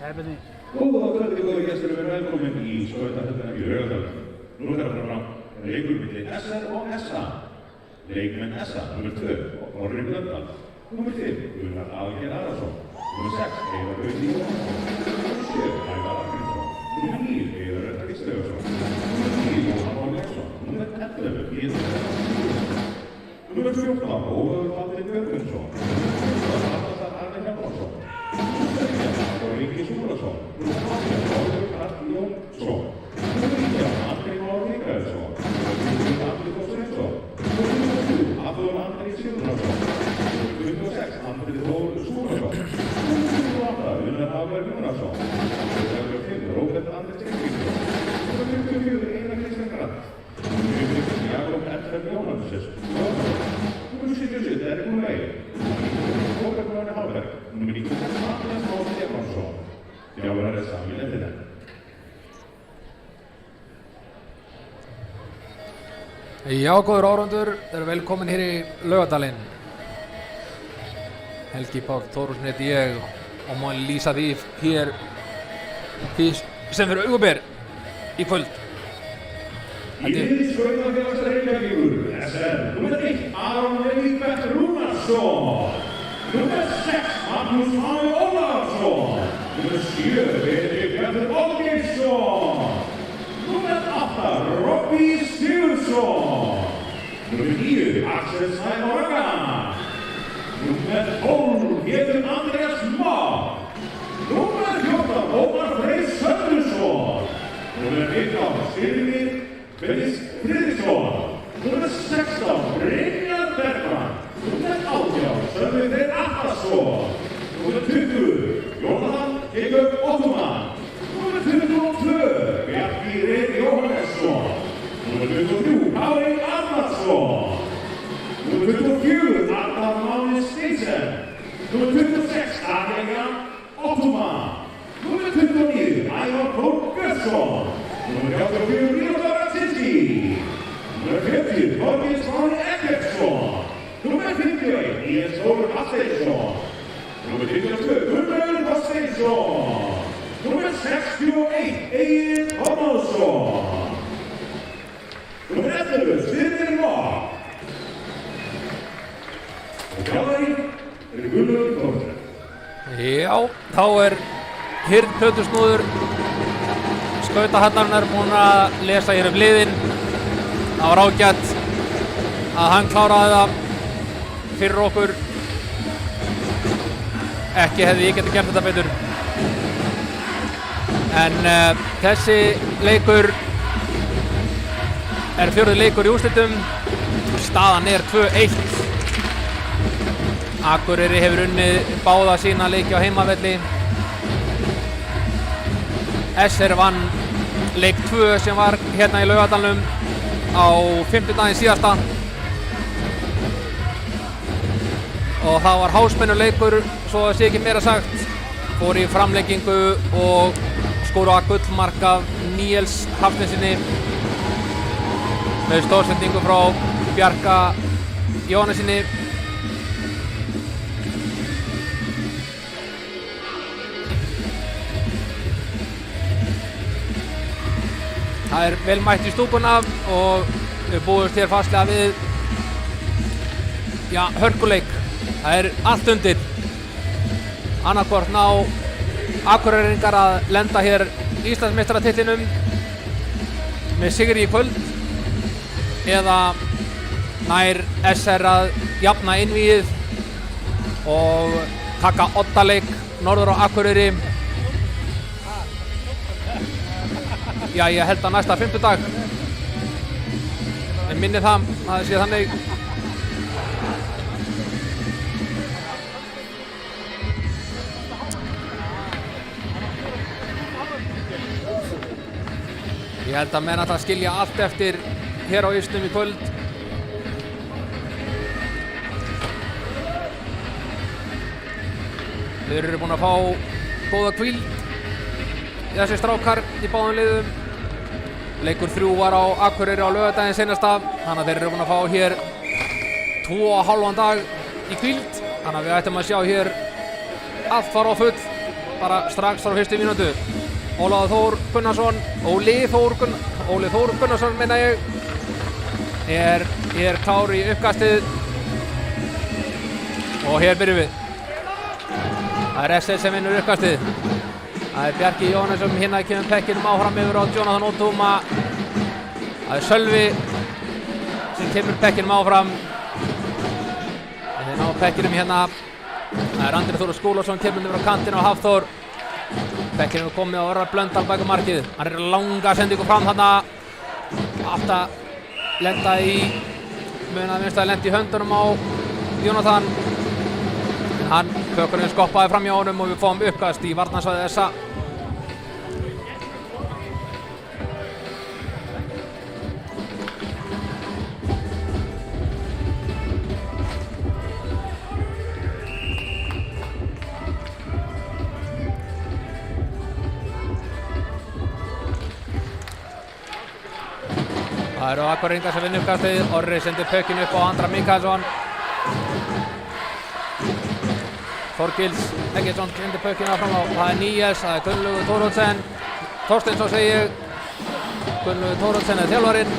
Bjarni. Góða kvöldi, góði gestur, við erum velkomin í skautahöllina í Laugardalnum. Nú er það fram leikur milli SR og SA. Leikmenn SA, nr. 2, Orri Blöndal. Nr. 5, Gunnar Algeir Arason. Nr. 6, Heiðar Auði Jónsson. Nr. 7, Ævar Argrímsson. Nr. 9, Heiðar Örn Kristjánsson. Nr. 10, Jóhann Orleksson. Nr. 11, Pétur Jónsson. Nr. 14, Ólafur Baldvin Björgvinsson. Nr. 18, Arne Hjálmarsson. Nr. 13, Ríkir Súlason. Nr. 18, Ólafur Karl Jónsson. Nr. 19, Andri Már Mikaelsson. Nr. 20, Andri Þór Sveinsson. Nr. 23, Adolf Andri Sigurðarsson. Nr. 26, Andri Þór Súlason. Nr. 28, Unnar Hafberg Gunnarsson. Nr. 35, Róbert Andri Stengriðsson. Nr. 54, Einar Kristján Grant. Nr. 55, Jakob Edvard Jóhannsson. Nr. 77, Derek Muley. Nr. 12, Gunnar Hafberg. Nr. 96, Mattias Már Stefánsson. Þjálfari Sami Lendinen. Já, góður áhorfendur, eru velkomin hér í Laugardalinn. Helgi Páll Þóruðsson heiti ég og má lýsa því hér sem fyrir augaber í kvöld. Í skautafélags Reykjavíkur, SR, nr. 1, Aron Leifbert Rúnarsson. Nr. 6, Magnús Máni Ólafsson. Nr. 7, Benedikt Bjartur Olgeirsson. Nr. 8, Robby Sigurðsson. Nr. 9, Axel Snævar Ragnar. Nr. 12, Pétur Andreas Már. Nr. 14, Ómar Freyr Söldursson. Nr. 15, Styrmir Felix Friðriksson. Nr. 16, Brynjar Bergman. Nr. 18, Sölvi Freyr Atlason. Nr. 20, Jóhann Jakob Ottoman. Nr. 22, Bjarki Reyr Jóhannesson. Nr. 23, Kári Arnarsson. Nr. 24, Arnar Máni Steinsen. Nr. 26, Adrian Ottoman. Nr. 29, Ævar Þór Björnsson. Nr. 34, Ríkharður Racinski. Nr. 50, Þorgils Máni Eggertsson. Nr. 51, Níels Þór Hafsteinsson. Nr. 52, Gunnar Þorsteinsson. Nr. 61, Egil Þormóðsson. Nr. 11, Styrmir Már. Og þjálfari Gunnlaugur Þórsson. Já, þá Hirð Plötusnúður skautahallarinn búinn að lesa hér liðin. Það var ágætt að hann kláraði það fyrir okkur. Ekki hefði ég getið gert þetta betur. En þessi leikur fjórði leikur í úrslitum. Staðan 2-1. Akureyri hefur unnið báða sína leiki á heimavelli. SR vann leik 2 sem var hérna í Laugardalnum á 50 síðasta. Og það var háspennuleikur, svo að sé ekki meira sagt. Fór í framlengingu og skoraði gullmark af Níels Hafsteinsinni með stórsendingu frá Bjarka Jóhannesinni. Það vel mætt í stúkuna og við búumst hér fastlega við hörkuleik. Það allt undir. Annaðhvort ná Akureyringar að lenda hér Íslandsmeistaratitlinum með sigri í kvöld eða nær SR að jafna innvígið og taka oddaleik norður á Akureyri. Já, ég held að næsta fimmtudag. En minni það að sé þannig. Ég held að menn að skilja allt eftir hér á ísnum í kvöld. Þeir eru búin að fá góða hvíld í þessi strákar í báðum liðum. Leikur 3 var á Akureyri á laugardaginn seinasta, þannig að þeir eru búin að fá hér 2,5 dag í hvíld. Þannig að við ættum að sjá hér allt fara á full bara strax frá fyrstu mínútu. Óli Þór Gunnarsson meina ég er klár í uppkastið og hér byrjum við. Það er SL sem vinnur uppkastið. Það er Bjarki Jóhannesson hérna kemur pekkinum áfram yfir á Jonathan Otuma. Það er Sölvi sem kemur pekkinum áfram. Þeir ná pekkinum hérna. Það er Andri Þór Skúlason kemur yfir á kantinn á Hafþór. Pekkinum er komið á Orra Blöndal bak markið. Hann er langa sendingu fram þarna. Átt að lenda í munað minnst að lenda í höndunum á Jonathan. Hann pökurinn skoppaði fram hjá honum og við fáum uppkast í varnarsvæði SA. Það eru Akureyringar sem vinna uppkastið. Orri sendir pökinn upp á Andra Mikaelsson. Þorgils Eggertsson sendir pökinn áfram á. Það er Níels, það er Gunnlaugur Thoroddsen. Þorsteinsson segi ég. Gunnlaugur Thoroddsen er þjálfarinn.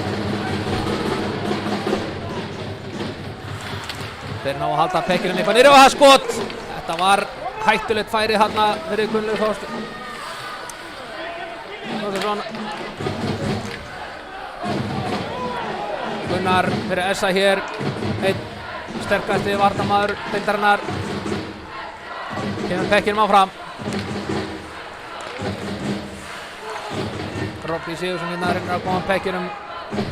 Þeir ná að halda pökkinum eitthvað niður og það er skot. Þetta var hættulegt færi þarna fyrir Gunnlaugur Thorsteinsson. Gunnar fyrir SA hér, einn sterkasti varnarmaður deildarinnar. Kemur pekkinum áfram. Robby Sigurðsson hérna reynir að koma pekkinum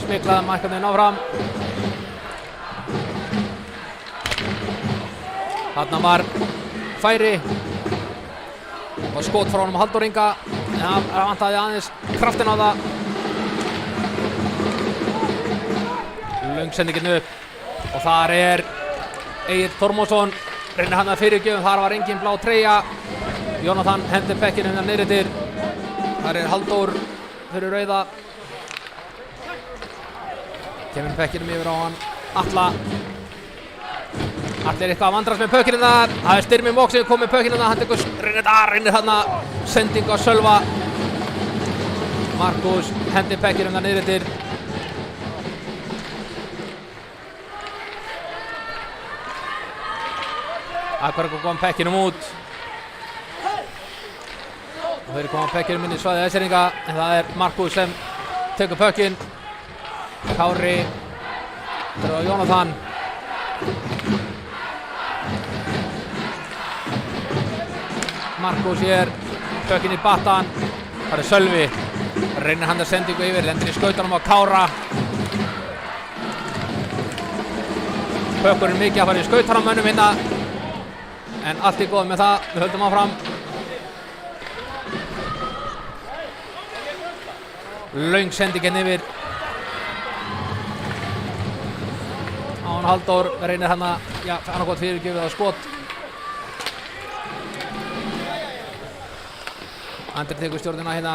smiklaðan markamiðin áfram. Þarna var færi og skot frá honum Halldór Inga en hann vantaði aðeins kraftin á það. Löngsendingin upp og þar er Egill Þormóðsson reynir hann að fyrirgjöfum, þar var engin blá treyja. Jonathan hendir pekkinum hérna niður yfir. Þar er Halldór fyrir rauða. Kemur pekkinum yfir á hann Atla. Atli er eitthvað að vandrast með pökkinum þar. Það er Styrmi Mók sem kom með pökkinum þar. Hann reynir hann að sendingu á Sölva. Markus hendir pekkinum þar niður yfir. Akureyringar kom pekkinum út og þeir koma pekkinum inn í svæðið Eskfirðinga en það er Markus sem tekur pökkinn. Kári fyrir á Jonathan. Markus hér, pökkinn í battan. Það er Sölvi, reynir hann að sendingu yfir, lendir í skautunum á Kára. Pökkurinn mikið að fara í skautunum hérna. En allt er góð með það, við höldum áfram. Löng sendingin yfir. Án Halldór reynir hann að, annarkot fyrirgjöfið á skot. Andri tekur stjórnina hérna.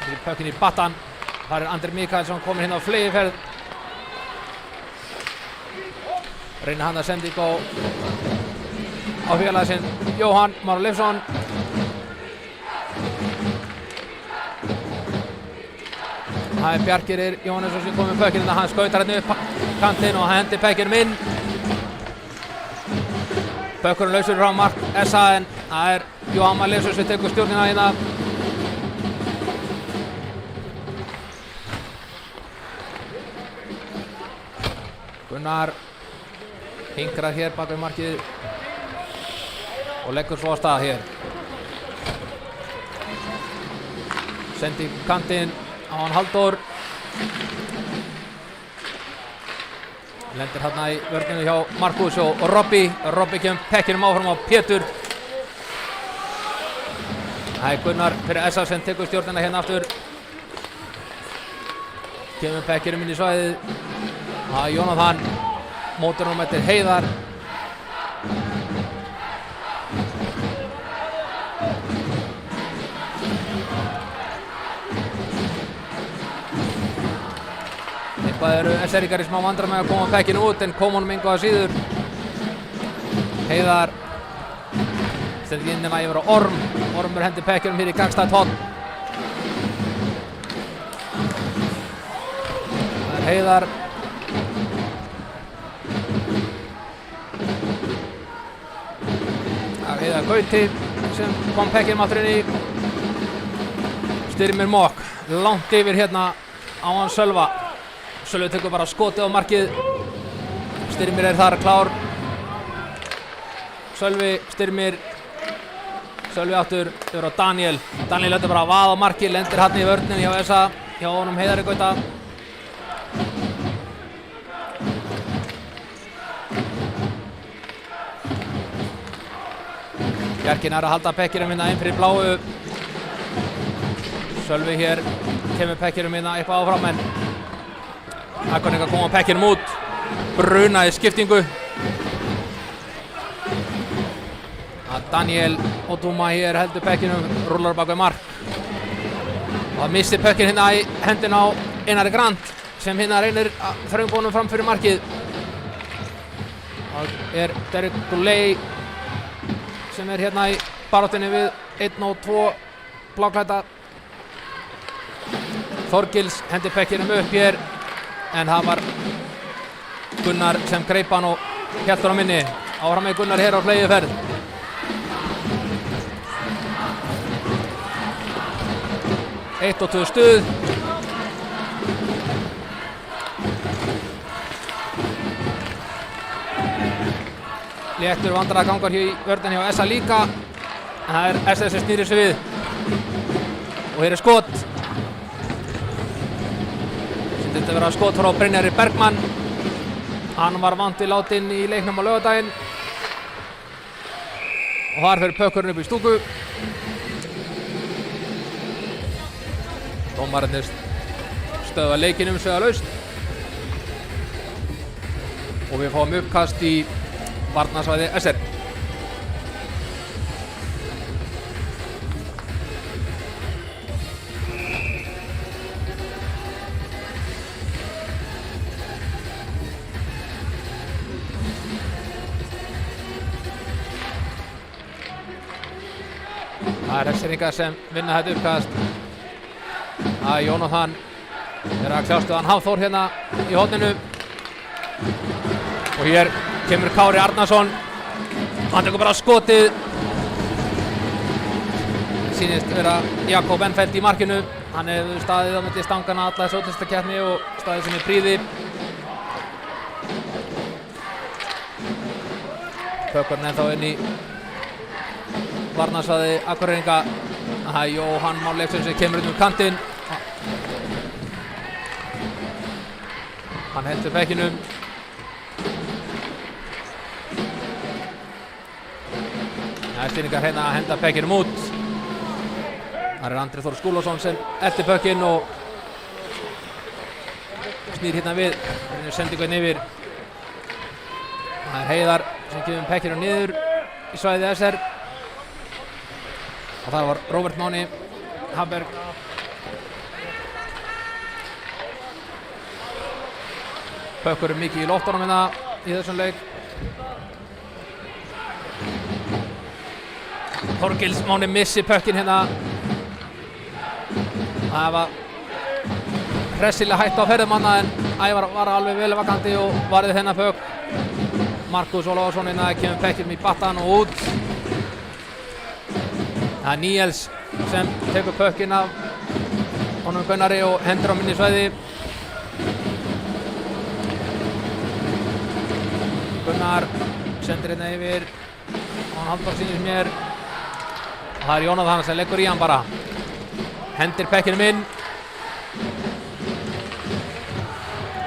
Fyrir pökkinn í battan. Þar er Andri Mikaelsson komin hérna á fleygiferð. Reynir hann að sending á félagi sinn Jóhann Már Leifsson. Það er Bjarkir Jóhannesson sem kom með pökkinn. Hann skautar hérna upp kantinn og hann hendir pekkinum inn. Pökkurinn lausur frá mark SA en það er Jóhann Már Leifsson sem tekur stjórnina hérna. Gunnar hinkrar hér bak við markið og leggur svo á stað hér. Sendi kantinn á hann Halldór. Lendir hérna í vörninu hjá Markus og Robby. Robby kemur pekkinum áfram á Pétur. Það er Gunnar fyrir SA sem tekur stjórnina hérna aftur. Kemur pekkinum inn í svæðið. Það er Jonathan. Mótornum eftir Heiðar. Eitthvað eru SR-ingar í smá vandræðum með að koma pekkinu út en kom honum engu að síður. Heiðar stendur línuna yfir á Orm. Ormur hendir pekkinum hér í gagnstætt horn. Það Heiðar. Það Heiðar Gauti sem kom pekkinum aftur inn í. Styrmir Mokk langt yfir hérna á hann Sölva. Sölvi tekur bara skotið á markið. Styrmir þar klár. Sölvi, Styrmir. Sölvi aftur yfir á Daniel. Daniel lætur bara að vaða á markið, lendir hann í vörninni hjá Esa, hjá honum Heiðari Gauta. Bjarki nær að halda pekkinum hérna inn fyrir bláu. Sölvi hér kemur pekkinum hérna upp áfram en Akureyringar koma pekkinum út. Bruna í skiptingu. Daniel Oduma hér heldur pekkinum, rúlar bak við mark. Og það missir pekkin hérna í hendina á Einari Grant sem hérna reynir þröngbónum fram fyrir markið. Það Derek Goulet sem hérna í baráttunni við 1 og 2 bláklædda. Þorgils hendir pekkinum upp hér en það var Gunnar sem greip hann og hélt hann á minni. Áfram með Gunnar hér á fleygiferð. Eitt og 2 stuð. Léttur vandræðagangur hér í vörðinni hjá Esa líka. En það Esa sem snýrir sig við. Og hér skot. Sem þetta vera skot frá Brynjari Bergmann. Hann var vant við látin í leiknum á laugardaginn. Og þar fyrir pökkurinn upp í stúku. Dómararnir stöðva leikinn umsvifalaust. Og við fáum uppkast í varnarsvæði SR. Það SR-ingar sem vinna þetta uppkast. Jónatan að kljást við hann Hafþór hérna í horninu. Og hér kemur Kári Arnarsson. Hann tekur bara skotið. Sýnist vera Jakob Enfeld í markinu. Hann hefur staðið á milli stangana alla þessu úrvalsdeildarkeppni og staðið sem í prýði. Pökkurinn ennþá inn í varnarsvæði Akureyringa. Það Jóhann Már Leifsson sem kemur inn kantinn. Hann heldur pekkinum. Styrningar hérna að henda pekkinum út. Það Andri Þór Skúlason sem eldir pökkinn og snýr hérna við. Sendingu hérna yfir. Það Heiðar sem kemur pekkinum niður í svæði SR. Og það var Róbert Máni Hamberg. Pökkur mikið í loftunum hérna í þessum leik. Þorgils Máni missi pökkinn hérna. Það var hressilega hætt á ferðumanna en Ævar var alveg vel vakandi og varði þennan pökk. Markus Ólafsson hérna kemur pekkinum í battan og út. Það Níels sem tekur pökkinn af honum Gunnari og hendur á minni svæði. Gunnar sendir hérna yfir og hann Halldór sýnir mér. Og það Jónatan sem leggur í hann bara. Hendir pekkinum inn.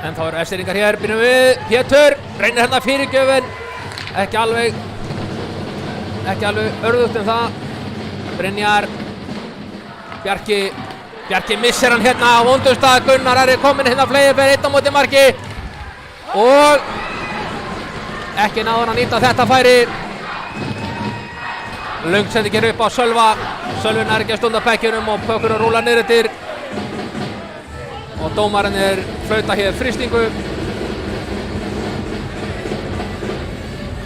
En þá eru SR-ingar hér, byrjum við. Pétur reynir hérna fyrirgjöfin. Ekki alveg örðugt það. Brynjar. Bjarki missir hann hérna á vondustað. Gunnar kominn hérna fleygiferð 1 á móti marki. Og ekki náður hann að nýta þetta færi. Löng sendingin upp á Sölva. Sölvi nær ekki að stunda pekkinum og pökkurinn rúlar niður eftir. Og dómarinn flauta hér frystingu.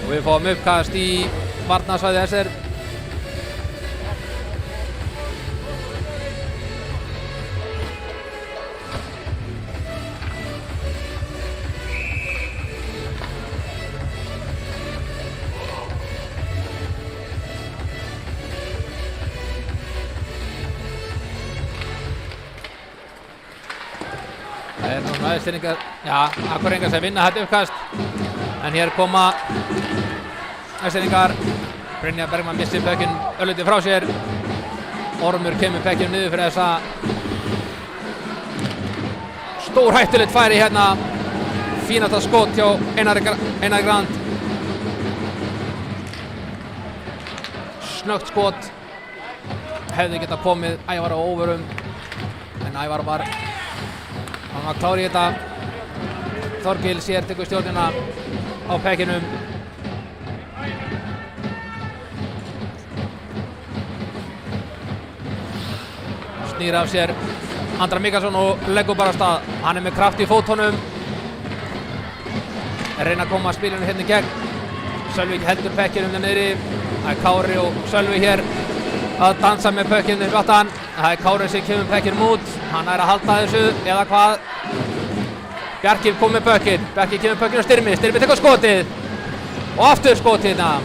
Og við fáum uppkast í varnarsvæði SR. Vestfirðingar, já, Akureyringar sem vinna þetta uppkast. En hér koma Vestfirðingar. Brynjar Bergmann missir pökkinn örlítið frá sér. Ormur kemur pökkinn niður fyrir þessa stórhættulegt færi hérna. Fínasta skot hjá Einar Grand. Snöggt skot. Hefði getað komið Ævar á óvörum. En Ævar var klár í þetta. Þorgils hér tekur stjórnina á pekkinum. Snýr af sér Andra Mikaelsson og leggur bara af stað. Hann með kraft í fótunum. Reyna að koma spilinu hérna í gegn. Sölvi heldur pekkinum þar niðri. Það Kári og Sölvi hér að dansa með pökkinn upp aftan. Það Kári sem kemur pekkinum út. Hann að halda þessu eða hvað. Bjarki kom með pökkinn. Bjarki kemur pökkinn á Styrmi. Styrmi tekur skotið. Og aftur skotið hérna.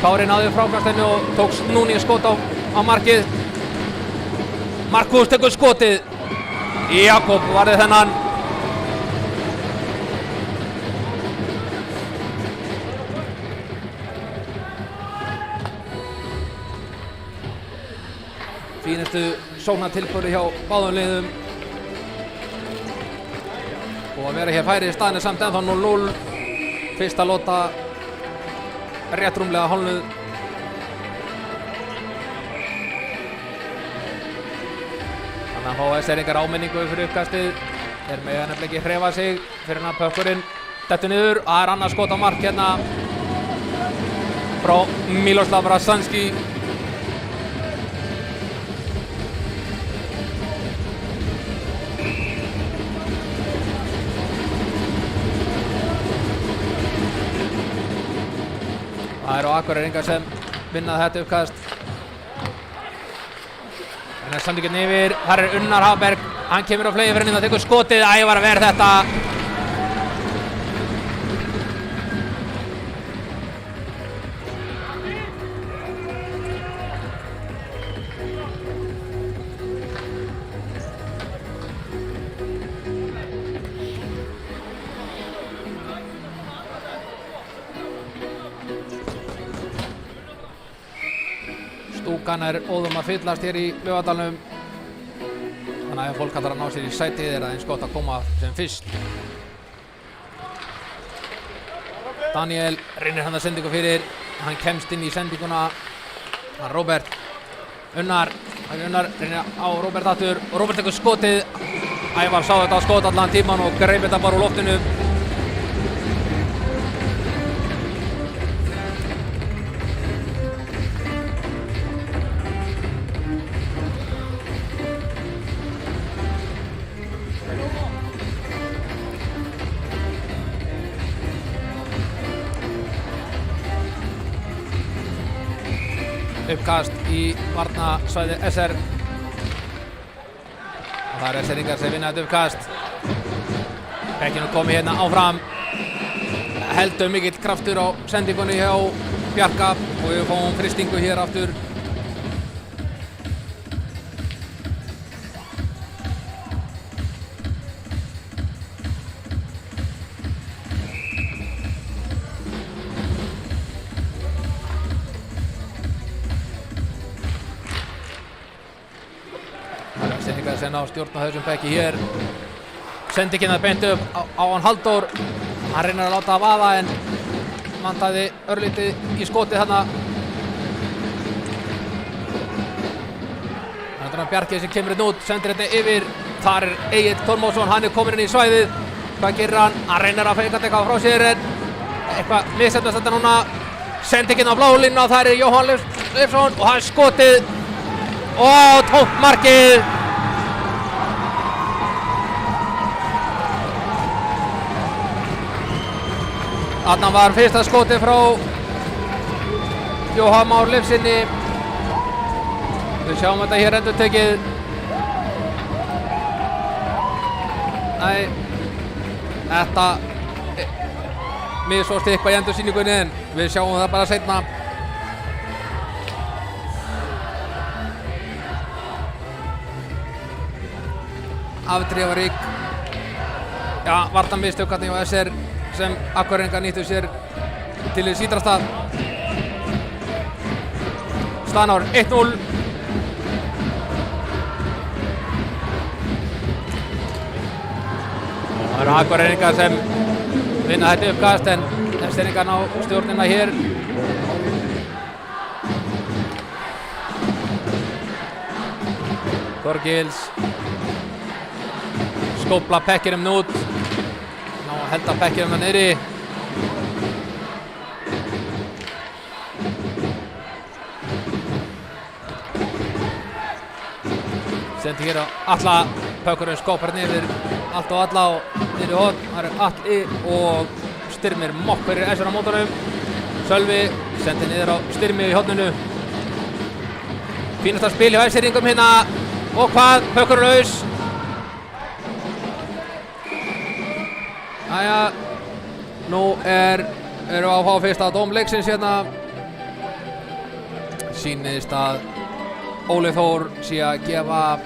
Kári náði frákastinu og tók snúning skot á markið. Markús tekur skotið. Jakob varði þennan. Fínustu sóknartilboði hjá báðum liðum. Og að vera hér færi í staðinu samt ennþá 0-0. Fyrsta lota rétt rúmlega hálfnuð. Þannig að fá Vestfirðingar áminningu fyrir uppkastið. Þeir mega nefnilega ekki hreyfa sig fyrir hann að pökkurinn dettur niður. Það er annað skot á mark hérna frá Miloslav Rasanski. Það eru Akureyringar sem vinna þetta uppkast. En það standi ekki yfir. Þar er Unnar Hafberg. Hann kemur á flegi fyrir henni. Það tekur skotið. Ævar verð þetta. Stúkan er óðum að fyllast hér í Laugardalnum. Þannig að ef fólk ætlar að ná sér í sætið er það eins gott að koma sem fyrst. Daniel reynir hann að sendingu fyrir. Hann kemst inn í sendinguna. Hann Róbert. Unnar reynir á Róbert aftur. Og Róbert tekur skotið. Ævar sá þetta skot allan tíman og greip þetta bara úr loftinu. Uppkast í varnarsvæði SR. Og það er SR-ingar sem vinna þetta uppkast. Bekkinu komið hérna áfram. Heldur mikill kraftur á sendingunni hjá Bjarka og við fáum frystingu hér aftur. Sen á stjórn á þessum bekki hér. Sendingin að beint upp á hann Halldór. Hann reynir að láta það vaða en vantaði örlítið í skotið þarna. Þannig að Bjarki sem kemur inn út, sendir þetta yfir. Þar er Egill Þormóðsson, hann er komin inn í svæðið. Hvað gerir hann? Hann reynir að feika þetta frá sér en eitthvað misheppnast þetta núna. Sendingin á blálínuna, þar er Jóhann Leifsson og hann skotið. Og tómt markið. Þarna var fyrsta skotið frá Jóhann Már Leifsinni. Við sjáum þetta hér endurtekið. Nei, þetta misfórst eitthvað í endursýningunni en við sjáum það bara seinna. Afdrifarík Já, varnarmistök hérna hjá SR sem Akureyringar nýttu sér til hins ítrasta. Staðan er 1-0. Það eru Akureyringar sem vinna þetta uppkast en SR-ingar ná stjórnina hér. Þorgils skópla pekkinum út. Ná að henda pekkinum það niðri. Sendi hér á Alla. Pökkurinn skópar niður allt og alla og niður í horn. Það er Alli og Styrmir Mokk fyrir SR á mótunum. Sölvi sendi niður á Styrmi í horninu. Fínasta spil hjá SR-ingum hérna. Og hvað? Pökkurinn laus. Jæja, nú eru að fá fyrsta dóm leiksins hérna. Sýnist að Óli Þór sé að gefa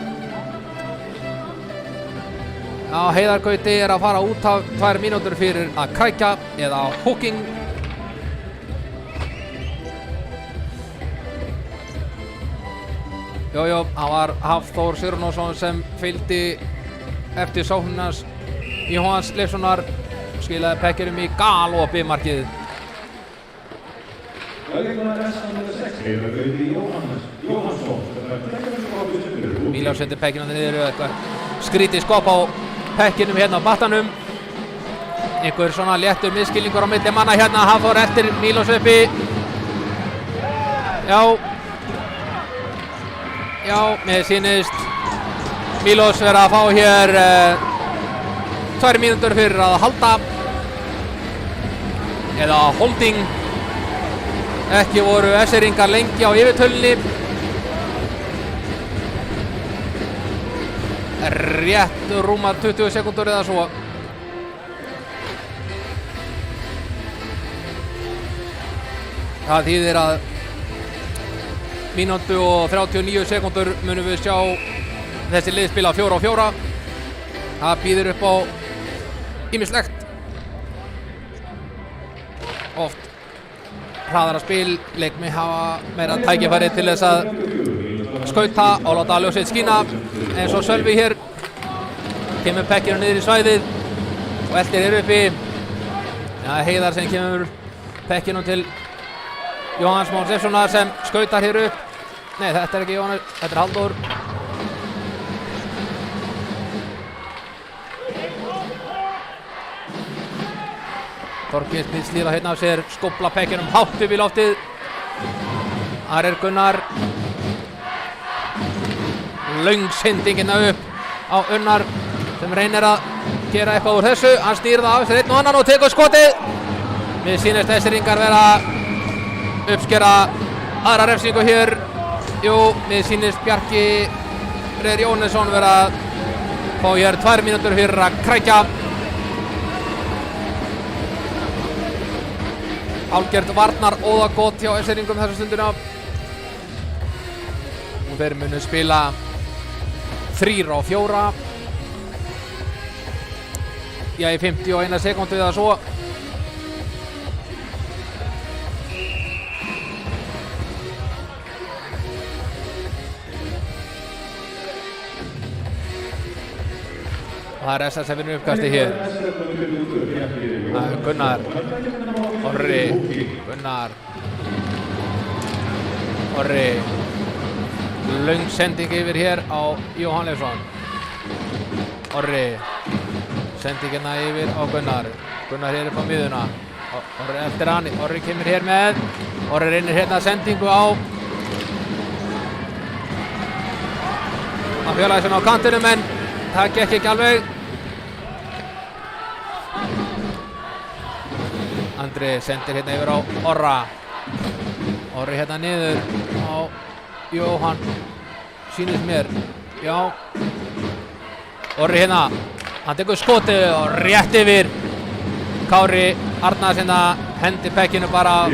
Heiðar Gauti að fara út af 2 mínútur fyrir að krækja eða hooking. Jójó, það var Hafþór Sigurjónsson sem fylgdi eftir sóknarnas Jóhanns Leifssonar, skilaði pekkinum í galopið markið. Mílás sendi pekkinum niður, eitthvað skrítið skop á pekkinum hérna á battanum. Einhver svona léttur misskilningur á milli manna hérna. Hafþór eftir Mílás uppi. Já, mér sýnist Mílós vera að fá hér 2 mínútur fyrir að halda eða holding. Ekki voru SR-ingar lengi á yfirtölunni. Rétt rúma 20 sekúndur eða svo. Það þýðir að mínútu og 39 sekúndur munum við sjá þessi lið spila 4-4. Það býður upp á ýmislegt. Oft hraðara spil, leikmenn hafa meira tækifæri til þess að skauta og láta ljósið skína eins og Sölvi hér. Kemur pekkinu niður í svæðið og eldir hér uppi. Heiðar sem kemur pekkinu til Jóhanns Már Leifssonar sem skautar hér upp. Nei, þetta er ekki Jóhannes, þetta er Halldór. Þorgils býð slíða hérna af sér, skópla pekkinum hátt upp í loftið. Þar er Gunnar. Löng sendingina upp á Unnar sem reynir að gera eitthvað úr þessu. Hann snýr það af sér einn og annan og tekur skotið. Mér sýnist SR-ingar vera uppskera aðra refsingu hér. Jú, mér sýnist Bjarki Freyr Jónesson vera að fá hér 2 mínútur fyrir að krækja. Hálfgerð varnar óðagott hjá SR-ingum þessa stundina. Og þeir munu spila 3-4. Já, í 51 sekúndu eða svo. Og það er SS sem vinnur uppkasti hér. Gunnar. Orri. Gunnar. Orri. Löng sending yfir hér á Jóhann Leifsson. Orri. Sendingina yfir á Gunnar. Gunnar hér upp á miðuna. Orri eftir hann. Orri kemur hér með. Orri reynir hérna sendingu á fjarlægði sem á kantinum en það gekk ekki alveg. Andri sendir hérna yfir á Orra. Orri hérna niður á Jóhann. Sýnist mér. Já. Orri hérna. Hann tekur skotið og rétt yfir. Kári Arnars hérna hendi pekkinu bara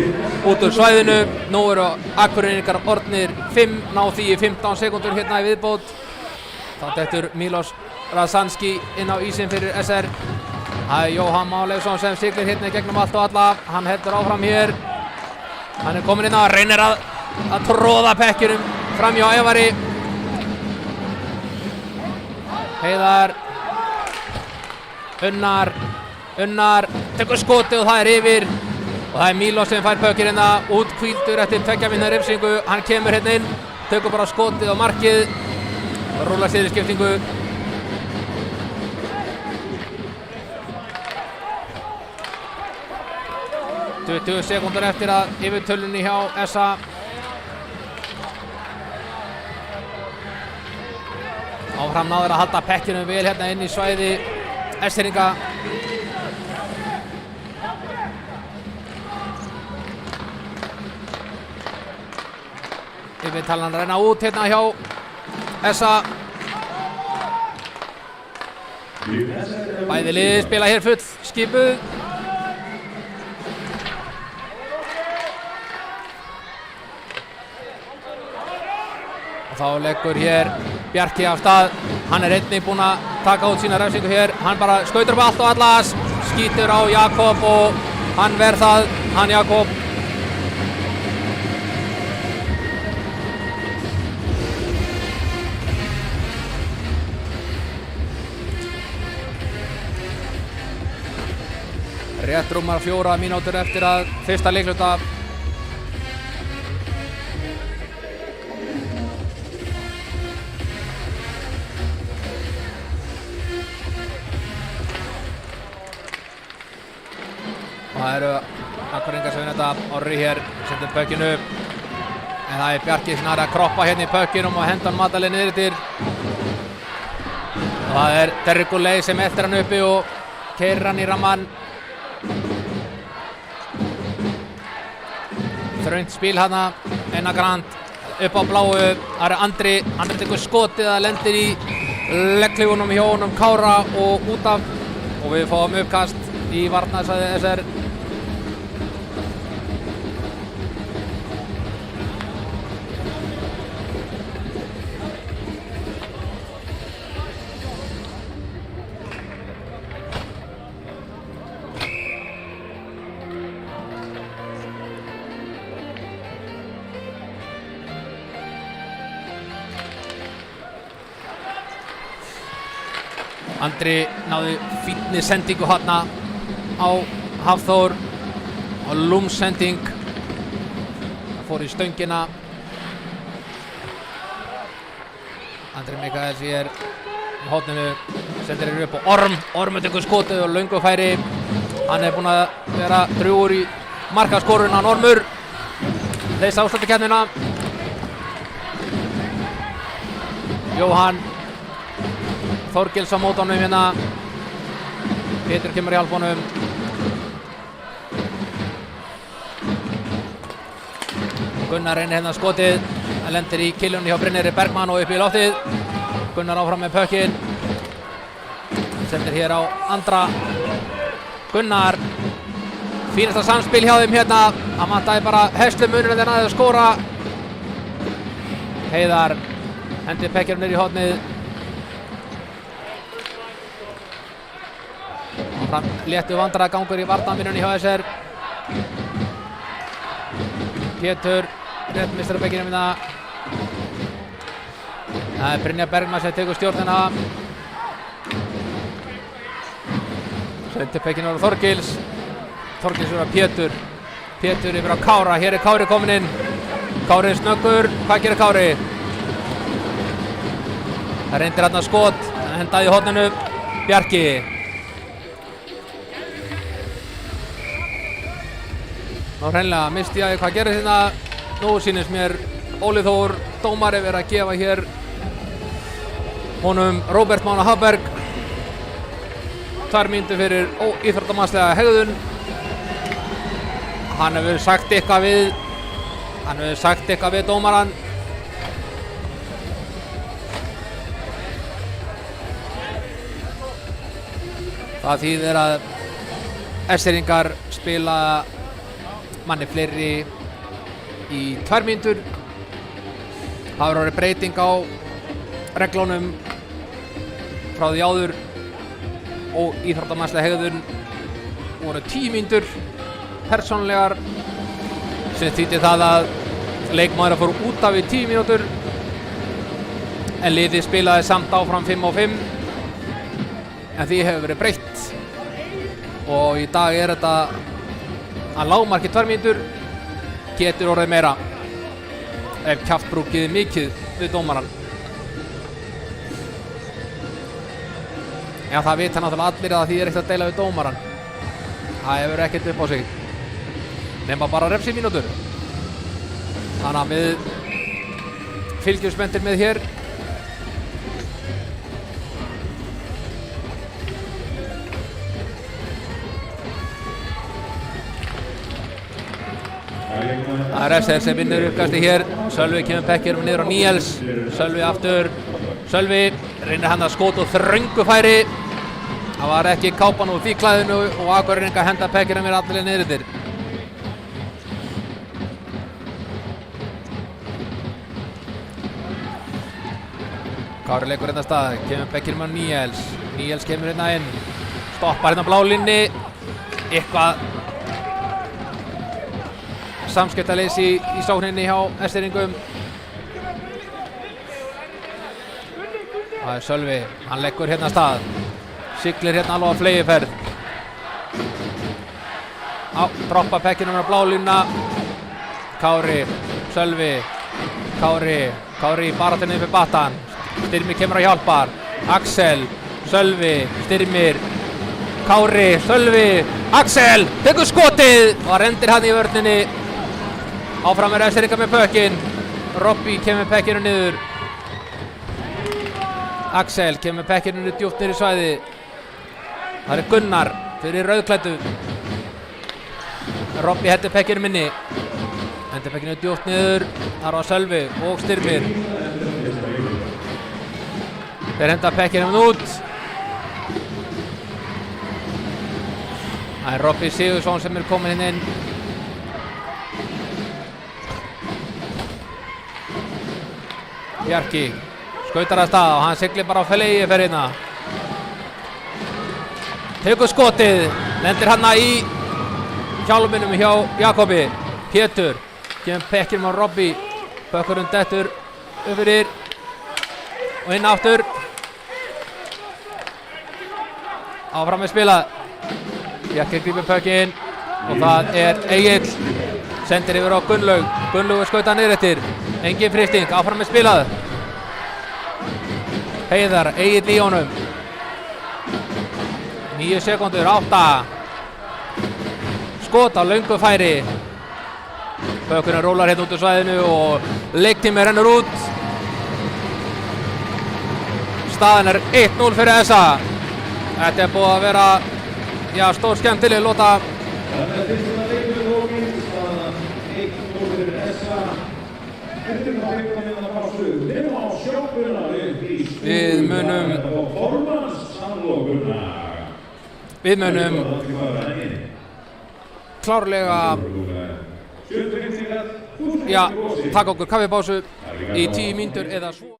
út úr svæðinu. Nú eru Akureyringar orðnir 5, ná því í 15 sekúndur hérna í viðbót. Það dettur Milos Razanski inn á ísinn fyrir SR. Það Jóhann Málefsson sem siglir hérna í gegnum allt og alla. Hann heldur áfram hér. Hann kominn inn og reynir að tróða Pekkjunum fram hjá Ævari. Heiðar. Unnar tekur skotið og það yfir. Og það Mílos sem fær Pökkinn hérna út hvíldur eftir 2 mínútna refsingu. Hann kemur hérna inn, tekur bara skotið á markið og rúlar sér í skiptingu. – 20 sekúndur eftir að yfirtölunni hjá SA. Áfram náður að halda Pekkinum vel hérna inn í svæði S-heringa. Yfirtalan renna út hérna hjá SA. Bæði lið spila hér full skipuð. Þá leggur hér Bjarki af stað. Hann einnig búinn að taka út sína refsingu hér. Hann bara skautar upp allt og allas. Skýtur á Jakob og hann verð það. Hann Jakob. Rétt rúmar 4 mínútur eftir að fyrsta leikluta. Það eru Akureyringar sem þetta. Orri hér sendir Pökkinn upp. En það Bjarki sem er að kroppa hérna í Pökkinum og henda hann matalið niður yfir. Og það Derrick Goulet sem eltir hann uppi og keyrir hann í ramman. Þröngt spil hana. Einar Grant upp á bláu. Það Andri tekur skotið að lendir í legghlifunum hjá honum Kára og út af. Og við fáum uppkast í varnarsvæði SR. Andri náði fínni sendingu hérna á Hafþór og lúmsending. Það fór í stöngina. Andri Mikaels hér í horninu, sendir hér upp á Ormur tekur skotið og löngu færi. Hann búinn að vera drjúgur í markaskorun hann Ormur. Leysa úrslitakeppnina. Jóhann Þorgils á móti honum hérna. Pétur kemur í hjálp honum. Gunnar reynir hérna skotið. Það lendir í kiljunni hjá Brynjari Bergmann og upp í loftið. Gunnar áfram með Pökkinn. Sendir hér á Andra. Gunnar. Fínasta samspil hjá þeim hérna. Hann vantaði bara herslumunir en þeir náðu að skora. Heiðar hendir Pökkinn niður í hornið. Léttu vandræðagangur í varnarvinnunni hjá SR. Pétur rétt mistar að Pökkinn hérna. Það Brynjar Bergmann sem tekur stjórnina. Sendir Pökkinn á Þorgils. Þorgils yfir á Pétur. Pétur yfir á Kára. Hér Kári kominn inn. Kári snöggur. Hvað gerir Kári? Það reyndir hérna skot. Hendaði í horninu. Bjarki. Ná hreinlega misti ég hvað gerir hérna. Nú sýnist mér Óli Þór dómari verið að gefa hér honum Róbert Mána Hafberg 2 mínútur fyrir íþróttamannslega hegðun. Hann hefur sagt eitthvað við dómarann. Það þýðir að S-heringar spila manni fleiri í 2 mínútur. Það hefur orðið breyting á reglunum frá því áður. óíþróttamannslega hegðun voru 10 mínútur persónulegar sem þýddi það að leikmaður fór út af í 10 mínútur en liðið spilaði samt áfram 5 á 5 en því hefur verið breytt og í dag þetta að lágmarki 2 mínútur getur orðið meira ef kjaftbrúkið er mikið við dómarann. Já, það vita náttúrulega allir að því ekkert að deila við dómarann. Það hefur ekkert upp á sig. Nema bara refsi mínútur. Þannig að við fylgjum spenntir með hér. Það er Refser sem vinnur uppkasti hér. Sölvi kemur Pekkjum niður á Níels. Sölvi aftur. Sölvi reynir hann að skota og þröngu færi. Það var ekki kápan úr því klæðinu og Akureyringar henda Pekkjum mér allir niður yfir. Kári leikur hérna stað. Kemur Pekkjum á Níels. Níels kemur hérna inn. Stoppar hérna blálinni. Eitthvað samskiptaleysi í sókninni hjá Esteringum. Það er Sölvi, hann leggur hérna stað. Siglir hérna alveg á fleygiferð. Droppa Pekkjum á blálínuna. Kári, Sölvi, Kári baráttinu upp batan. Styrmir kemur og hjálpar. Axel, Sölvi, Styrmir, Kári, Sölvi, Axel, tekur skotið og rendir hann í vörninni. Áfram er Esteringar með pökkinn. Robby kemur pekkinu niður. Axel kemur pekkinu djúpt niður í svæði. Það er Gunnar fyrir rauðklæddu. Robby hendir pekkinu minni. Hendir pekkinu djúpt niður. Þar var Sölvi og Styrmir. Þeir henda pekkinu út. Það er Robby Sigursson sem er kominn inn. Bjarki skautar að stað og hann siglir bara á fleygiferðina. Tekur skotið, lendir hanna í hjálminum hjá Jakobi. Pétur kemur Pekkjum á Robby. Pökkurinn dettur upp fyrir og inn aftur. Áfram með spilað. Bjarki grípur pökkinn og það er Egill. Sendir yfir á Gunnlaug. Gunnlaug skautar niður eftir. Engin frysting, áfram með spilað. Heiðar, Egill í honum. 9 sekúndur, 8. Skot á löngu færi. Pökkurinn rólar hérna út úr svæðinu og leiktími rennur út. Staðan er 1-0 fyrir SA. Þetta er búið að vera, já, stór skemmtileg lota. Við munum klárlega taka okkur kaffipásu í 10 mínútur eða svo.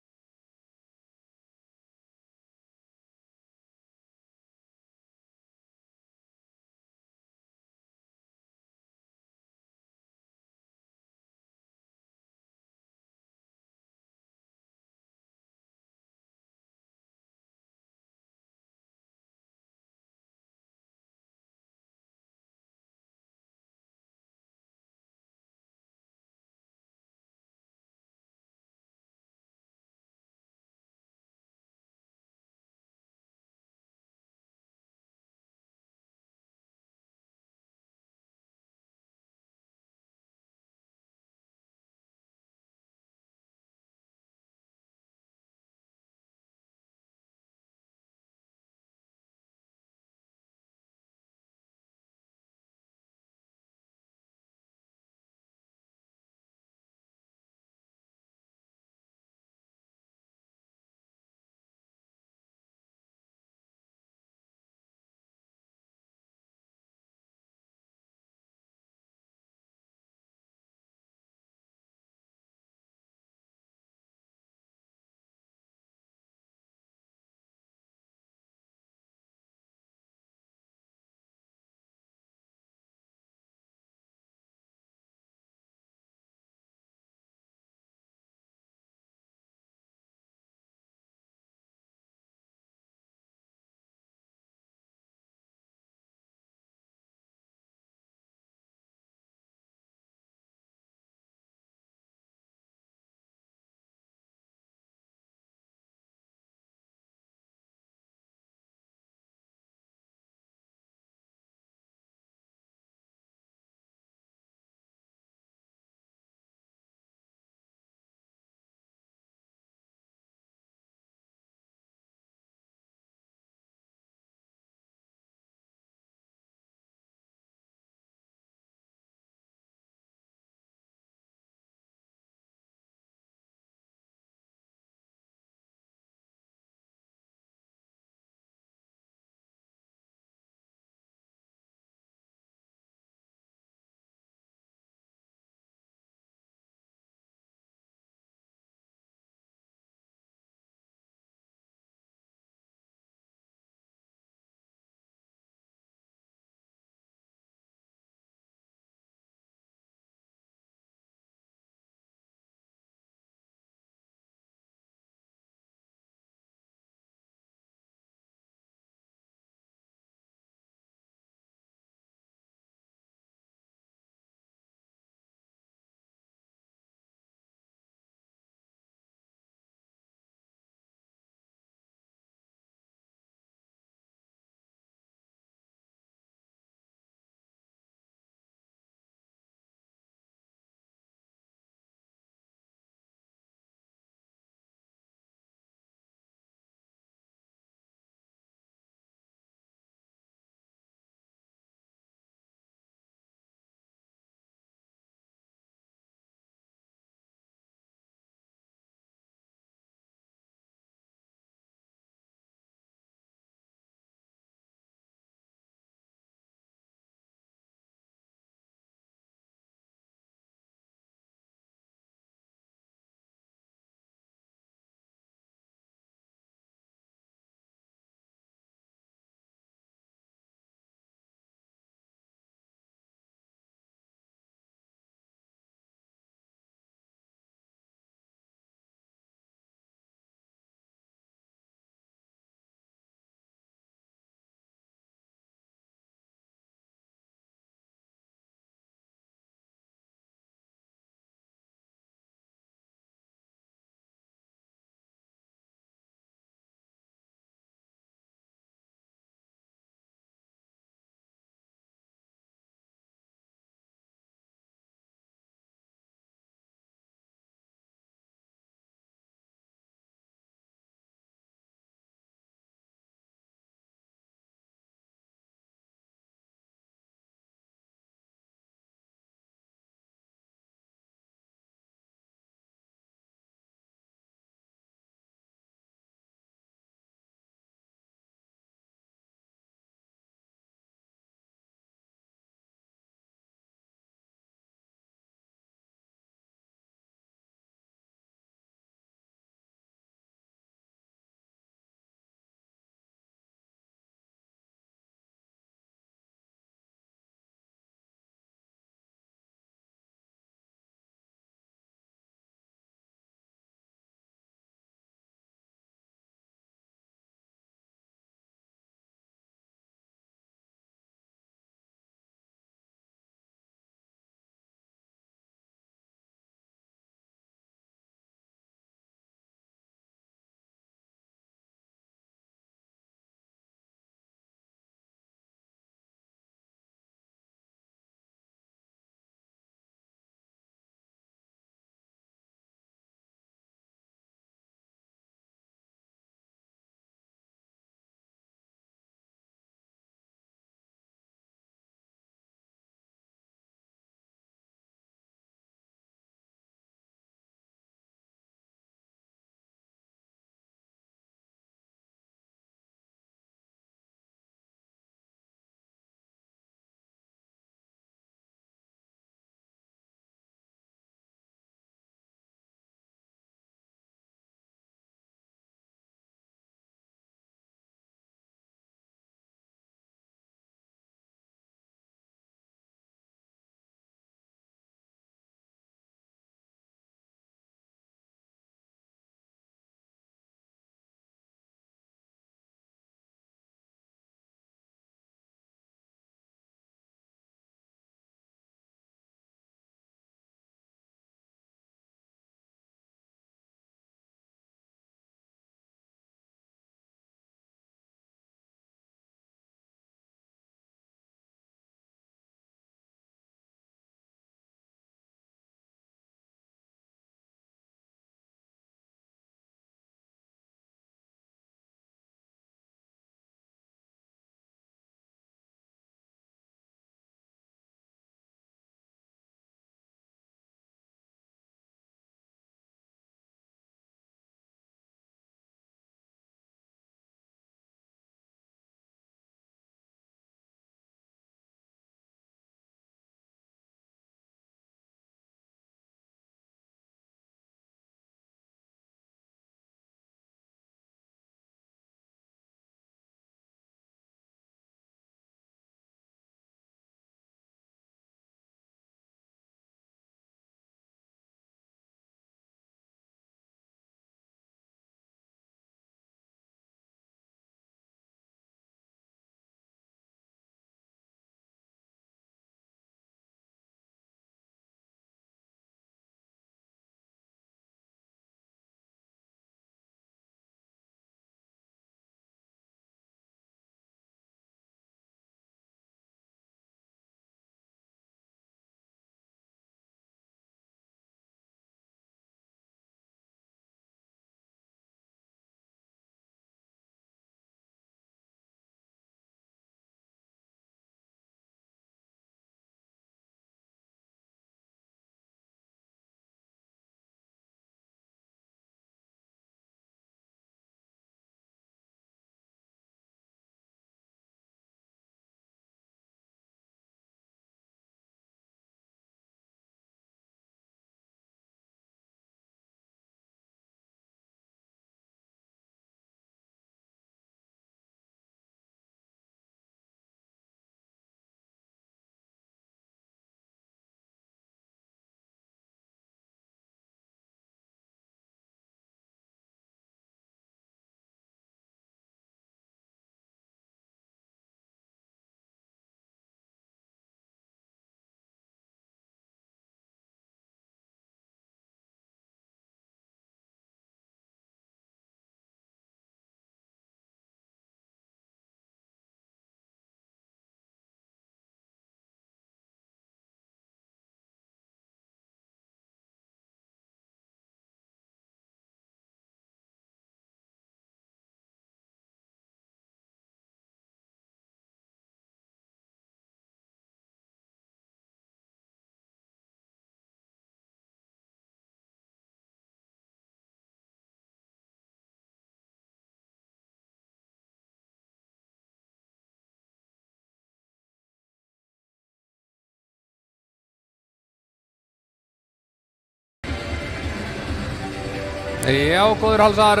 Já, góður Halsar.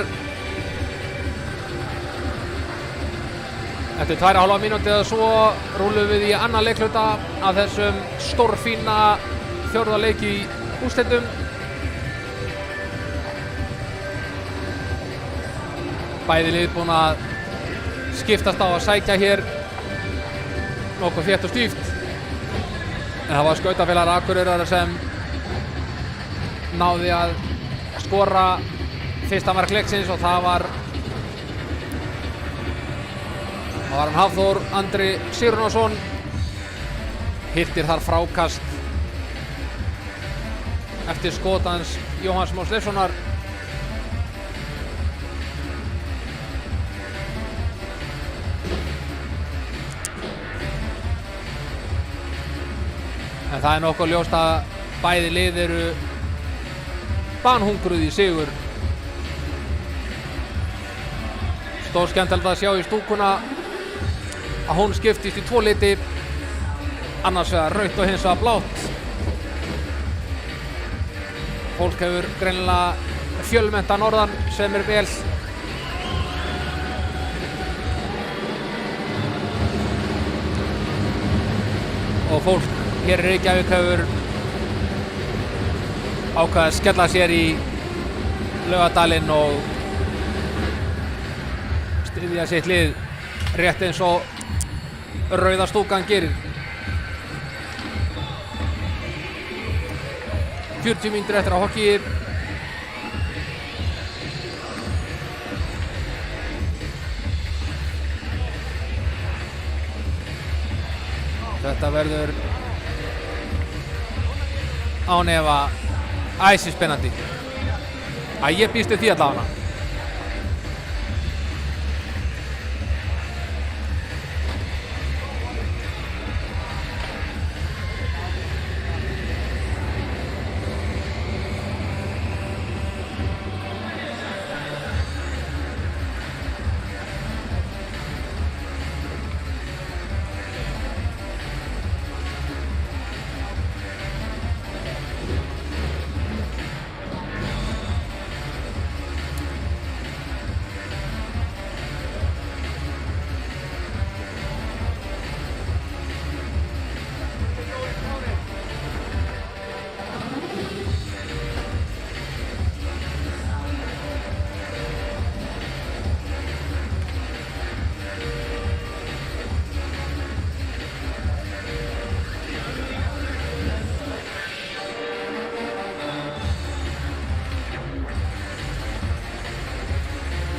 Eftir 2,5 mínúti eða svo rúlum við í annan leikhluta af þessum stórfína fjórða leik í úrslitum. Bæði lið búin að skiptast á að sækja hér nokkuð þétt og stíft. En það var skautafélagar Akureyrar sem náði að skora fyrsta mark leiksins og það var hann Hafþór Andri Sigurðarson. Hirtir þar frákast eftir skot hans Jóhanns Más Leifssonar. En það er nokkuð ljóst að bæði lið eru banhungruð í sigur. Stór skemmtilegt að sjá í stúkuna að hún skiptist í 2 liti, annars vegar rautt og hins vegar blátt. Fólk hefur greinilega fjölmennta norðan sem er vel. Og fólk hér í Reykjavík hefur ákveðið að skella sér í Laugardalinn og styðja sitt lið rétt eins og Rauða stúkan gerir. 40 mínútur eftir á hockey. Þetta verður án efa æsispennandi. Ég býst við því allavega.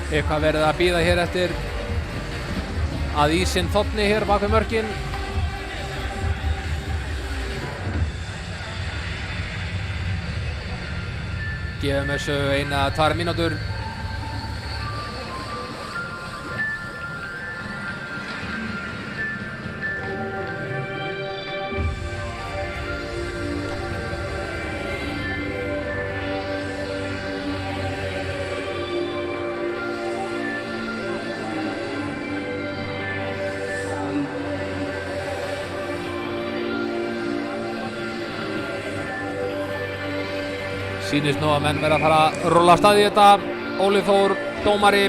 Eitthvað verið að bíða hér eftir að ísinn þotni hér bak við mörkin. Gefum þessu 1 eða 2 mínútur. Sýnist nú að menn verða að fara að rúlla af stað í þetta. Óli Þór, dómari,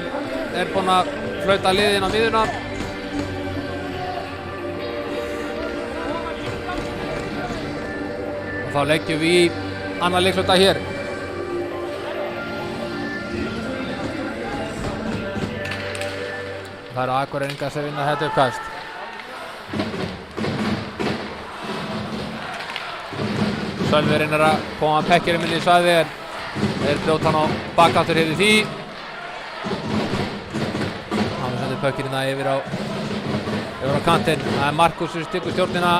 er búinn að flauta liðin á miðjuna. Og þá leggjum við í annan leikhluta hér. Það eru Akureyringar sem vinna þetta uppkast. Sölvi reynir að koma Pekkerinn inn í svæði en þeir brjóta hann á bakkantur yfir því. Hann sendir Pekkerinn yfir á kantinn. Það er Markus sem stykur stjórnina.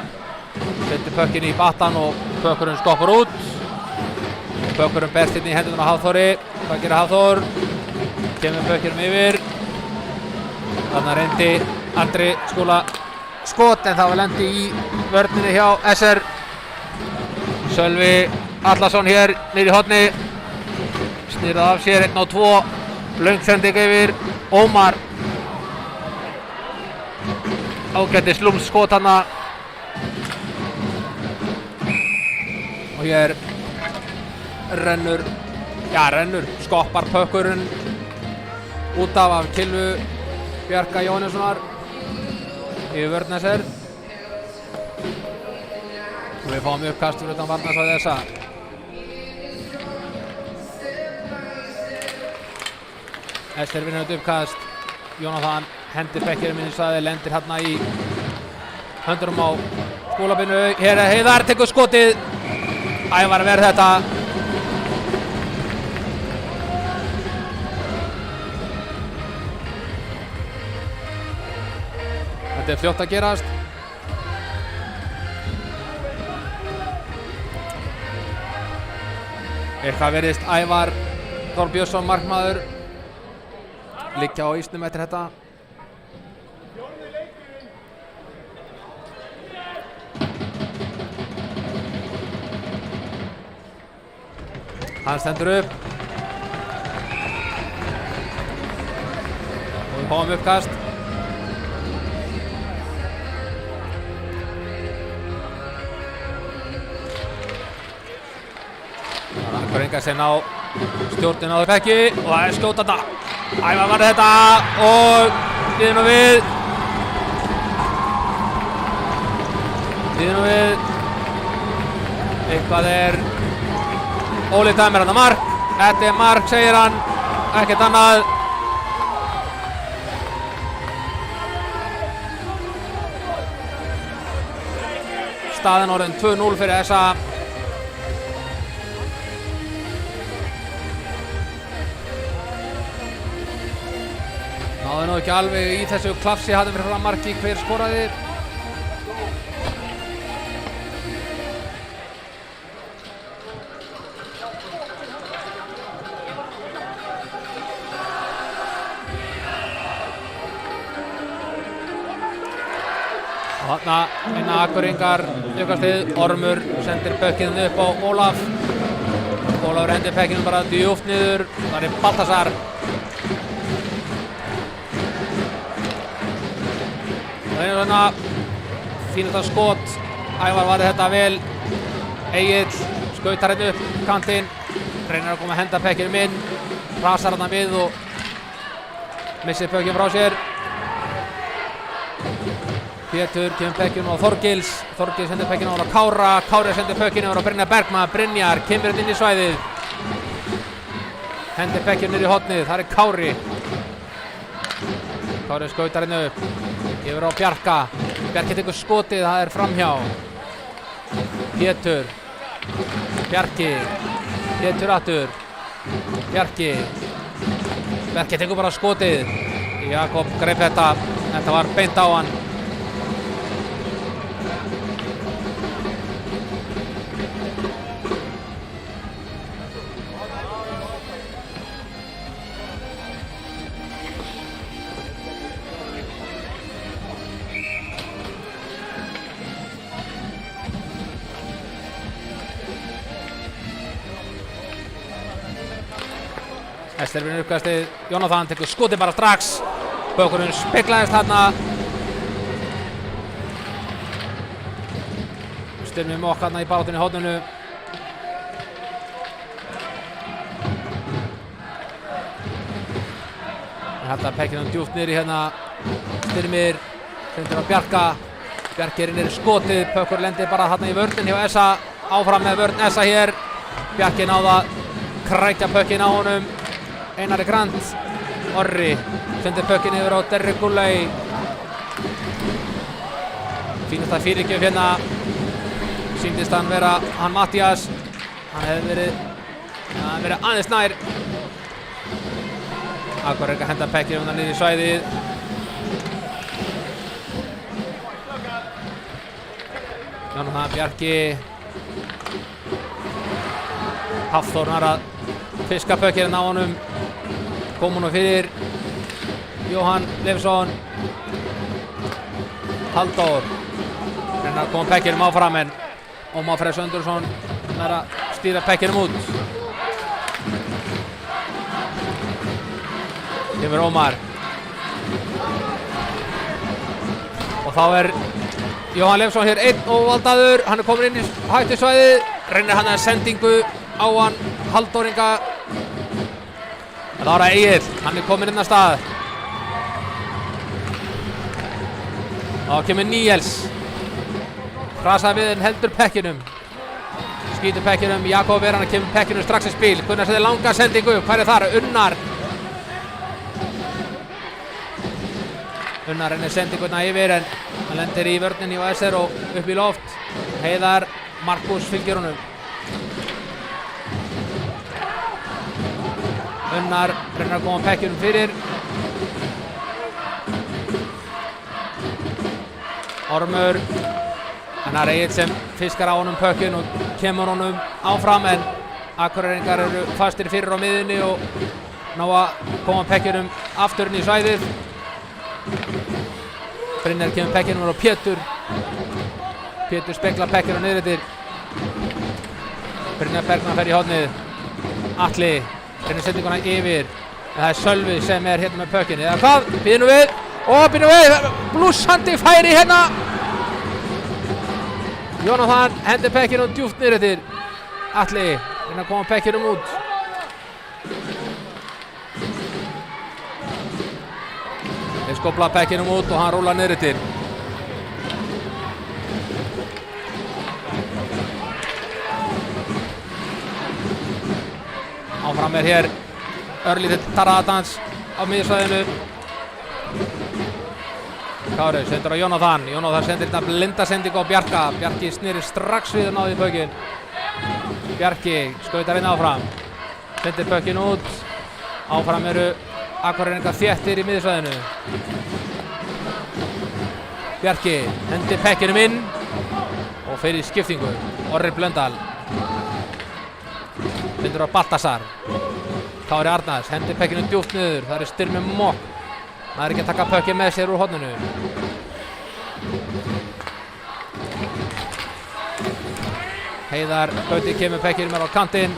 Sendir Pekkerinn í battan og Pekkerinn stoppar út. Pekkerinn berst inn í hendurnar á Hafþóri. Hvað gerir Hafþór? Kemur Pekkerinn yfir. Þarna reyndi Andri Skúla skot en það var lendi í vörninni hjá SR. Sölvi Allarsson hér niður í horni. Snýrði af sér 1 á 2. Löng sending yfir Ómar. Ágætis lúms skot hana. Og hér rennur Já, rennur, skoppar pökkurinn út af Kilvu Bjarka Jóhannessonar yfir vörn SR. Og við fáum uppkast fyrir utan varnarsvæði þessa. SR vinnur þetta uppkast. Jónatan hendir bekkjum inn í svæði, lendir hérna í höndurum á Skúlabinu. Hér er Heiðar, tekur skotið. Ævar verð þetta. Þetta er fljótt að gerast. Eitthvað virðist Ævar Þór Björnsson markmaður liggja á ísnum eftir þetta. Hann stendur upp. Og við fáum uppkast. Akureyringar sem á stjórnin á þessu bekki og það er skjótanda. Ævar varði þetta og liðin og við. Liðin og við. Eitthvað er Óli dæmir hann að mark. Þetta er mark, segir hann. Ekkert annað. Staðan orðin 2-0 fyrir þessa. Náðu nú ekki alveg í þessu klafsi hann fyrir fram marki hver skoraði. Þarna vinna Akureyringar uppkastið. Ormur sendir pökkinn upp á Ólaf. Ólafur hendir pökkinn bara djúpt niður. Það er Baltasar. Það er svona fínasta skot. Ævar varði þetta vel. Egill skautar hérna upp kantinn. Reynir að koma að henda pökkinum inn. Rasar hann við og missir pökkinn frá sér. Pétur kemur pökkinu á Þorgils. Þorgils sendir pökkinu á Kára. Kári sendir pökkinu á Brynjar Bergmann. Brynjar kemur inn í svæðið. Hendir pökkinu niður í hornið. Það er Kári. Kári skautar hérna upp. Yfir á Bjarka. Bjarki tekur skotið. Það er framhjá. Pétur. Bjarki. Pétur aftur. Bjarki. Bjarki tekur bara skotið. Jakob greip þetta. Þetta var beint á hann. SR vinnur uppkastið. Jónatan tekur skotið bara strax. Pökkurinn speklaðist þarna. Styrmi Mokk þarna í baráttunni í horninu. Hann heldur pökkinum djúpt niður í hérna. Styrmir sendir á Bjarka. Bjarki er niður í skotið. Pökkur lendir bara þarna í vörnin hjá Essa. Áfram með vörn Essa hér. Bjarki náða krækja pökkin á honum. Einari Grant. Orri sendir pökkin yfir á Derrick Gulley. Fínasta fyrirgjöf hérna. Sýndist hann vera hann Mattías. Hann hefði verið aðeins nær. Akureyringar henda pökkin niður í svæðið. Jónatan Bjarki. Hafþór var að fiska pökkinn á honum. Kom honum fyrir Jóhann Leifsson. Halldór reynar að koma pökkinum áfram en Ómar Freyr Söndursson er að stýra pökkinum út. Kemur Ómar og þá er Jóhann Leifsson hér einn óvaldaður. Hann er komin inn í hættusvæðið. Reynir hann að sendingu á hann Halldóringa. Það ára Egill, hann kominn inn að stað. Þá kemur Níels. Krasaði við en heldur pekkinum. Skýtur pekkinum, Jakob hann kemur pekkinum strax í spil. Gunnar setur langa sendingu, hver þar? Unnar. Unnar reynir sendinguna yfir en hann lendir í vörninni og SR og upp í loft. Heiðar, Markus fylgir honum. Unnar reynir að koma pekkinum fyrir. Ormur. Þannig að Egill sem fiskar á honum pökkinn og kemur honum áfram en Akureyringar eru fastir fyrir á miðunni og ná að koma pekkinum aftur inn í svæðið. Brynjar kemur pekkinum á Pétur. Pétur speklar pekkinum niður eftir. Brynjar Bergman fer í hornið. Atli reynir sendinguna yfir. En það Sölvi sem hérna með pökkinn. Eða hvað? Býðum við. Býðum við. Blússandi færi hérna. Jónatan hendir pekkinum djúpt niður eftir. Atli reynir að koma pekkinum út. Þeir skopla pekkinum út og hann rúlar niður eftir. Áfram hér örlítill taradans á miðsvæðinu. Kári sendur á Jónatan. Jónatan sendir þetta blinda sendingu á Bjarka. Bjarki snýrir strax við og náði pökkinn. Bjarki skautar inn áfram. Sendir pökkinn út. Áfram eru Akureyringar þéttir í miðsvæðinu. Bjarki hendir pekkinum inn og fer í skiptingu. Orri Blöndal. Sendur á Baltasar. Kári Arnars hendir pekkinum djúpt niður. Það Styrmi Mokk. Það ekki að taka pökkinn með sér úr horninu. Heiðar Gauti kemur pekkinum á kantinn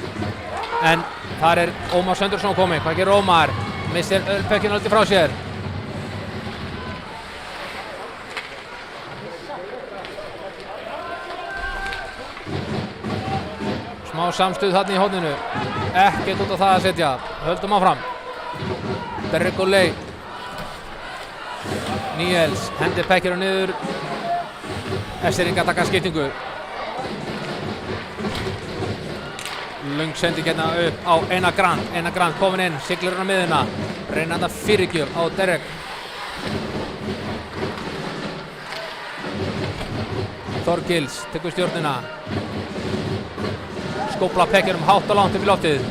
en þar Ómar Söndursson kominn. Hvað gerir Ómar? Missir pökkinn alltaf frá sér. Smá samstuð þarna í horninu. Ekkert út á það að setja. Höldum áfram. Bergolei. Níels hendir pekkinum niður. Esseringar taka skiptingu. Löng sending hérna upp á Einar Grand. Einar Grand komin inn, siglir hann á miðuna. Reynir hann að fyrirgjöf á Derek. Þorgils tekur stjórnina. Skópla pekkinum hátt og langt upp í loftið.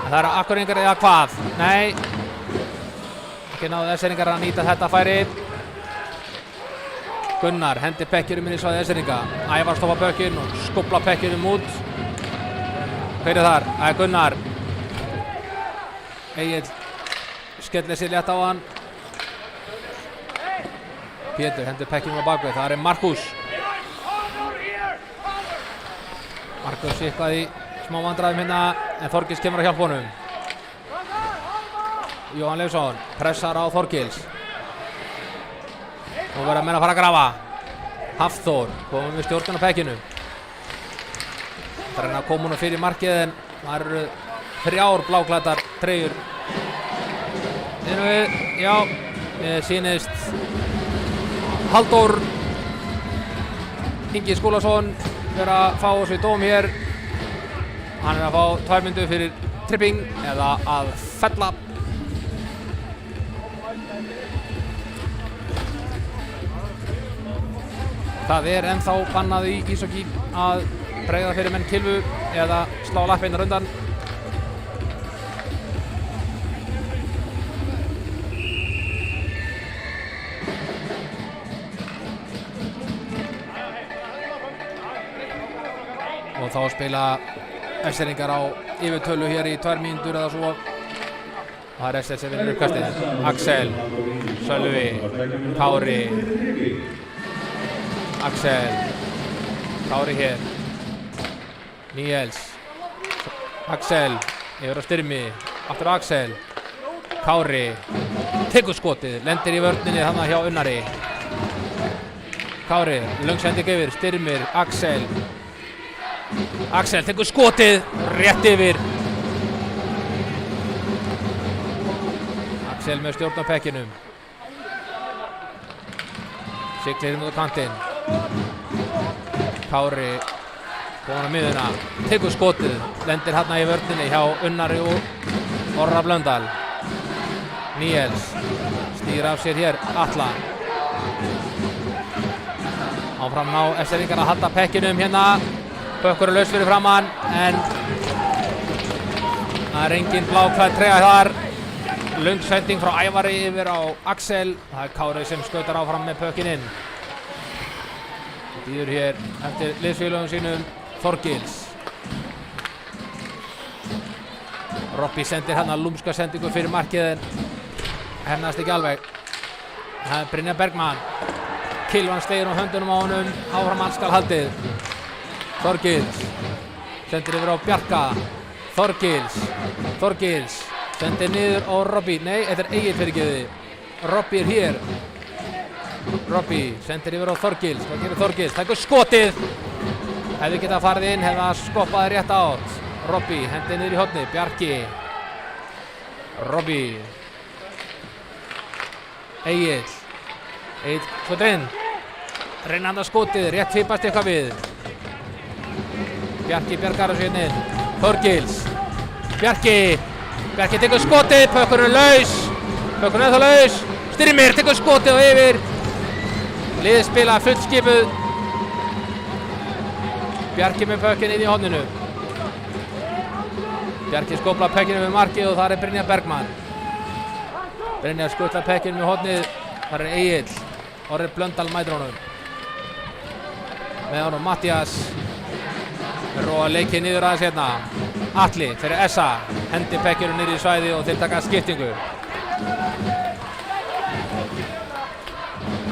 En það Akureyringar eða hvað? Nei. Ekki náðu Esseringar að nýta þetta færi. Gunnar hendir pekkinum inn í svæði Esseringa. Ævar stoppa pökkinn og skópla pekkinum út. Hver þar? Það Gunnar. Egill skellir sér létt á hann. Pétur hendur pekkinum á bakvið. Það Markus. Markus eitthvað í smá vandræðum hérna en Þorgils kemur að hjálpa honum. Jóhann Leifsson pressar á Þorgils. Nú verða menn að fara að grafa. Hafþór komum við stjórn á pekkinu. Það reyna að koma honum fyrir markið en það eru 3 bláklæddar treyjur. Já, mér sýnist Halldór Ingi Skúlason vera að fá þessu dóm hér. Hann að fá 2 mínútur fyrir tripping eða að fella. Það ennþá bannað í íshokkí að bregða fyrir menn kylfu eða slá lappirnar undan. Og þá spila Esseringar á yfirtölu hér í 2 mínútur eða svo. Það Essel sem vinnur uppkastið. Axel, Sölvi, Kári. Axel, Kári hér. Níels, Axel, yfir á Styrmi, aftur Axel. Kári, tekur skotið, lendir í vörninni þarna hjá Unnari. Kári, löngsending yfir, Styrmir, Axel. Axel tekur skotið, rétt yfir. Axel með stjórn á pekkinum. Siglir út á kantinn. Kári komin á miðuna, tekur skotið, lendir hérna í vörninni hjá Unnari og Orra Blöndal. Níels snýr af sér hér Atla. Áfram ná Eskjeringar að halda pekkinum hérna. Bökkur laus fyrir framann en það er engin bláklædd treyja þar. Löng sending frá Ævari yfir á Axel. Það er Kári sem skautar áfram með pökkinn inn. Býður hér eftir liðsfélögum sínum Þorgils. Robby sendir hérna lúmska sendingu fyrir markið en hefnast ekki alveg. Það er Brynjar Bergmann. Kilvan slegir á höndunum á honum. Áfram hann skal haldið. Þorgils sendir yfir á Bjarka. Þorgils sendir niður á Robby. Nei, þetta er Egill fyrirgefið. Robby er hér. Robby sendir yfir á Þorgils. Hvað gerir Þorgils? Tekur skotið. Hefði getað farið inn, hefði það skoppaði rétt átt. Robby hendi niður í hornið. Bjarki. Robby. Egill skotið inn. Reyna hann að skotið, rétt svipast eitthvað við. Bjarki bjargar þessu hérna inn. Þorgils. Bjarki tekur skotið, pökkur er laus. Pökkur er ennþá laus. Styrmir tekur skotið og yfir. Liðið spila fullskipuð. Bjarki með pökkinn inn í horninu. Bjarki skoplar pökkinn við markið og þar er Brynjar Bergmann. Brynjar skutlar pökkinn við hornið. Þar er Egill. Orri Blöndal mætir honum. Með honum Mattias. Róa leikið niður aðeins hérna. Atli fyrir Essa. Hendi pökkinn niður í svæði og þeir taka skiptingu.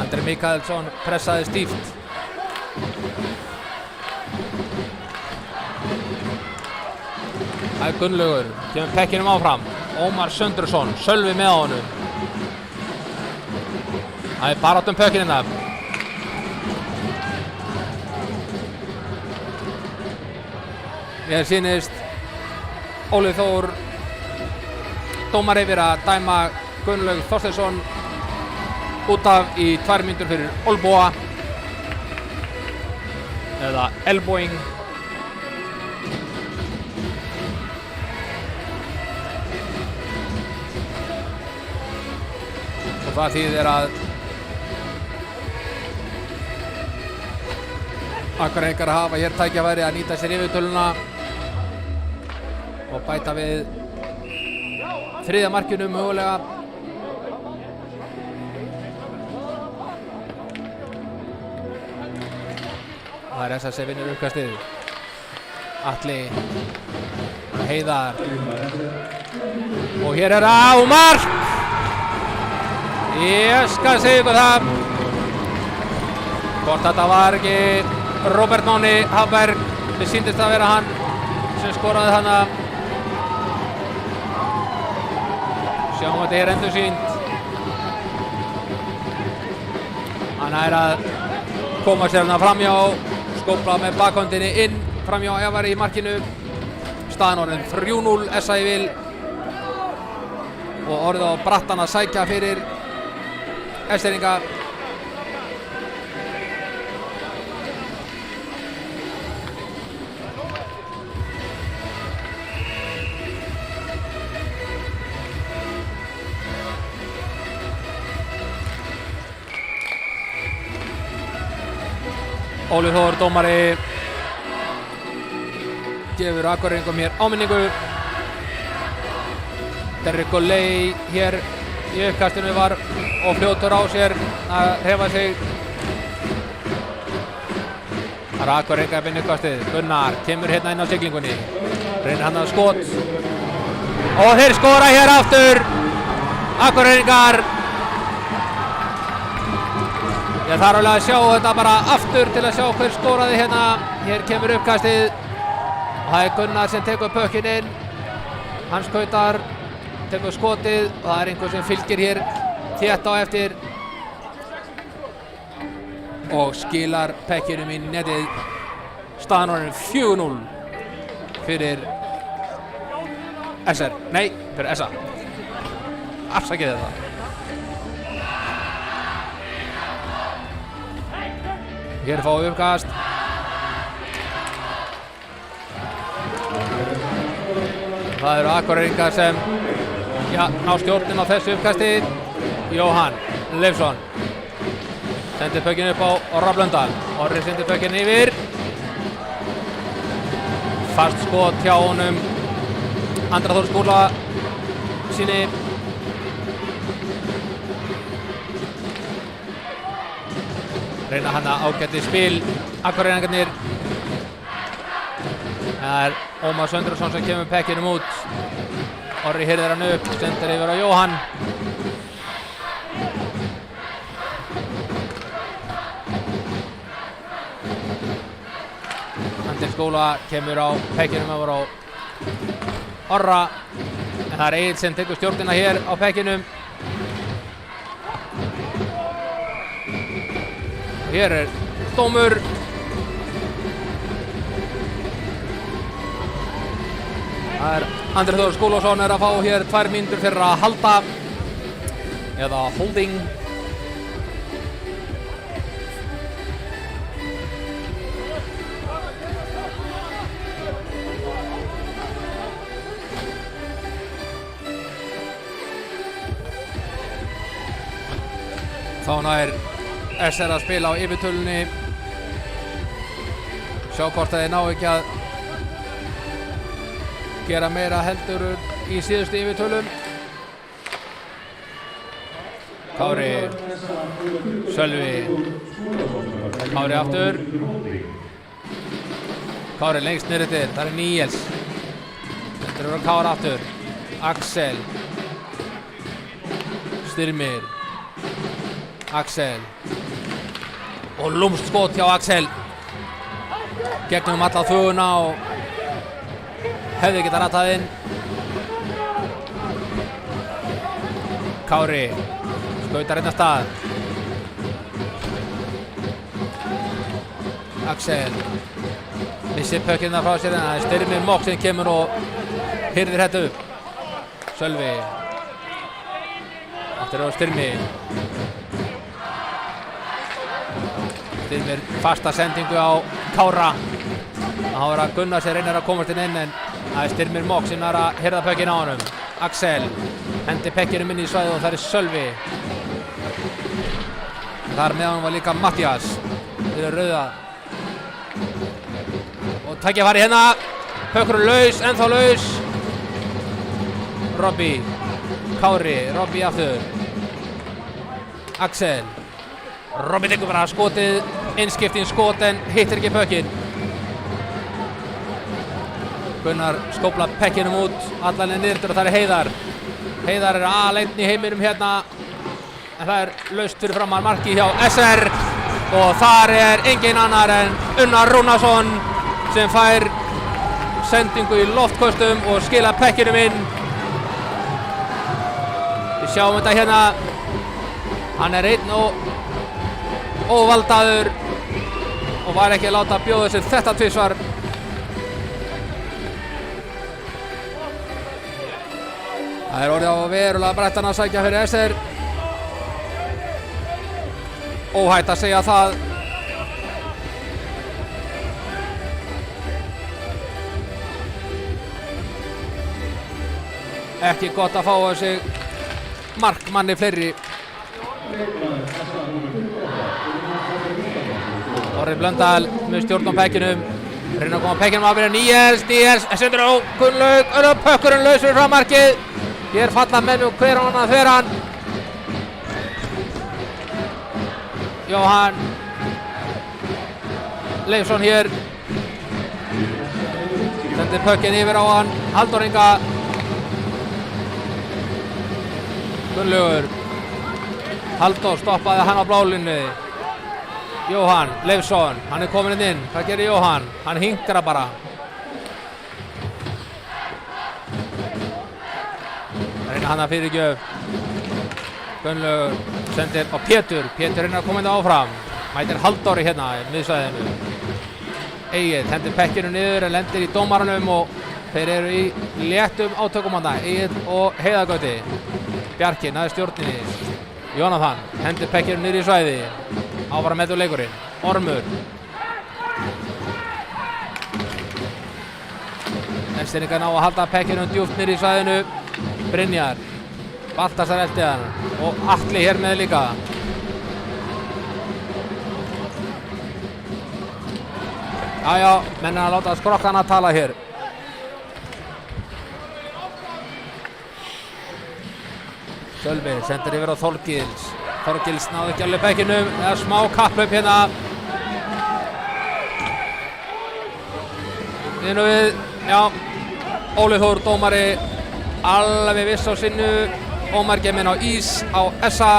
Andri Mikaelsson pressaði stíft. Það er Gunnlaugur, kemur pekkinum áfram. Ómar Söndursson, Sölvi með honum. Það er barátt pökkinn hérna. Mér sýnist Óli Þór dómar yfir að dæma Gunnlaug Þorsteinsson út af í 2 mínútur fyrir olbúa eða elbowing. Og það þýðir að Akureyringar hafa hér tækifæri að nýta sér yfirtöluna og bæta við 3. markinu mögulega. Það er Essa sem vinnur uppkastið. Atli, Heiðar og hér er það og mark! Ég skal segja ykkur það. Hvort þetta var ekki Robert Máni Hafberg, mér sýndist að vera hann sem skoraði hana. Sjáum að þetta er endur sýnt. Hann er að koma sér hana framjá, skópla með bakhöndinni inn framjá Ævari í markinu. Staðan orðin 3-0 Essa í vil og orðið á brattan að sækja fyrir Eskjeringa. Óli Þór dómari gefur Akureyringum hér áminningu. Derrick Oley hér í uppkastinu var og fljótur á sér að hreyfa sig. Það er Akureyringar að vinna uppkastið. Gunnar kemur hérna inn á siglingunni. Reynir hann að skot. Og þeir skora hér aftur. Akureyringar. Ég þarf alveg að sjá þetta bara aftur til að sjá hver skoraði hérna. Hér kemur uppkastið. Það er Gunnar sem tekur pökkinn inn. Hann skautar, tekur skotið og það er einhver sem fylgir hér þétt á eftir og skilar pekkinum í netið. Staðan orðin 4-0 fyrir SR. Nei, fyrir Essa. Afsakið þetta. Hér fá uppkast. Það eru Akureyringar sem ná stjórnin á þessu uppkasti. Jóhann Leifsson sendir pökkinn upp á Orra Blöndal. Orri sendir pökkinn yfir. Fast skot hjá honum Andra Þór Skúlasyni. Reyna hann að ágæti spil Akureyringarnir. Það er Ómar Söndrason sem kemur pekkinum út. Orri hirðir hann upp, sendir yfir á Jóhann. Andri Skúla kemur á pekkinum yfir á Orra. En það er Egill sem tekur stjórnina hér á pekkinum. Hér er dómur. Það er Andri Þór Skúlason er að fá hér 2 mínútur fyrir að halda eða holding. Þá nær SR að spila á yfirtölunni. Sjá hvort að þeir ná ekki að gera meira heldur í síðustu yfirtölum. Kári, Sölvi, Kári aftur. Kári lengst niður til, það er Níels. Þetta er Kári aftur. Axel. Styrmir. Axel. Og lúmst skot hjá Axel. Gegnum alla þuguna og hefði getað ratað inn. Kári skautar inn á stað. Axel missir pökkina frá sér en það er Styrmir Mokk sem kemur og hirðir þetta upp. Sölvi aftur á Styrmir. Styrmir fasta sendingu á Kára. Það var að Gunnar sem reynir að komast inn en það er Styrmir Mokk sem er að hirða pökkinn á honum. Axel hendi pekkinum inn í svæðið og það er Sölvi. Þar með hann var líka Mattias fyrir rauða. Og tækifæri hérna. Pökkurinn laus, ennþá laus. Robby. Kári, Robby aftur. Axel. Robby tekur bara skotið, innskiptin skot en hittir ekki pökkinn. Gunnar skópla pekkinum út, allan er niður og það er Heiðar. Heiðar er aleinn í heiminum hérna. En það er laust fyrir framan markið hjá SR. Og þar er engin annar en Unnar Rúnarsson sem fær sendingu í loftköstum og skila pekkinum inn. Við sjáum þetta hérna. Hann er einn og óvaldaður og var ekki að láta bjóða sér þetta tvisvar. Það er orðið á verulega brettan að sækja fyrir SR. Óhætt að segja það. Ekki gott að fá þessi markmanni fleiri. Orri Blöndal með stjórn á pekkinum. Reyna að koma pekkinum að byrja Níels sendur á Gunnlaug. Pökkurinn laus fyrir frá markið. Hér falla menn og hver hann að þver hann. Jóhann Leifsson hér. Sendir pökkinn yfir á hann. Halldór Inga. Gunnlaugur. Halldór stoppaði hann á blálínni. Jóhann Leifsson, hann er komin inn. Hvað gerir Jóhann? Hann hinkrar bara. Reyna hann að fyrirgjöf. Gunnlaugur sendir á Pétur. Pétur reynar að koma inn áfram. Mætir Halldóri hérna í miðsvæðinu. Egill hendir pekkinu niður en lendir í dómaranum og þeir eru í léttum átökum hana. Egill og Heiðargauti. Bjarki næði stjórninni. Jónatan hendir pekkinu niður í svæði. Áfram með leikurinn. Ormur. Eskfirðingar ná að halda pekkinu djúpt niður í svæðinu. Brynjar. Baltasar eldi hann. Og Atli hér með líka. Jájá, menn að láta skrokkana tala hér. Sölvi sendir yfir á Þorgils. Þorgils náði ekki alveg bekkinum. Það er smá kapplaup hérna. Inn og við, já, Óli Þór dómari alveg viss á sinnu. Ómar geminn á ís á SA.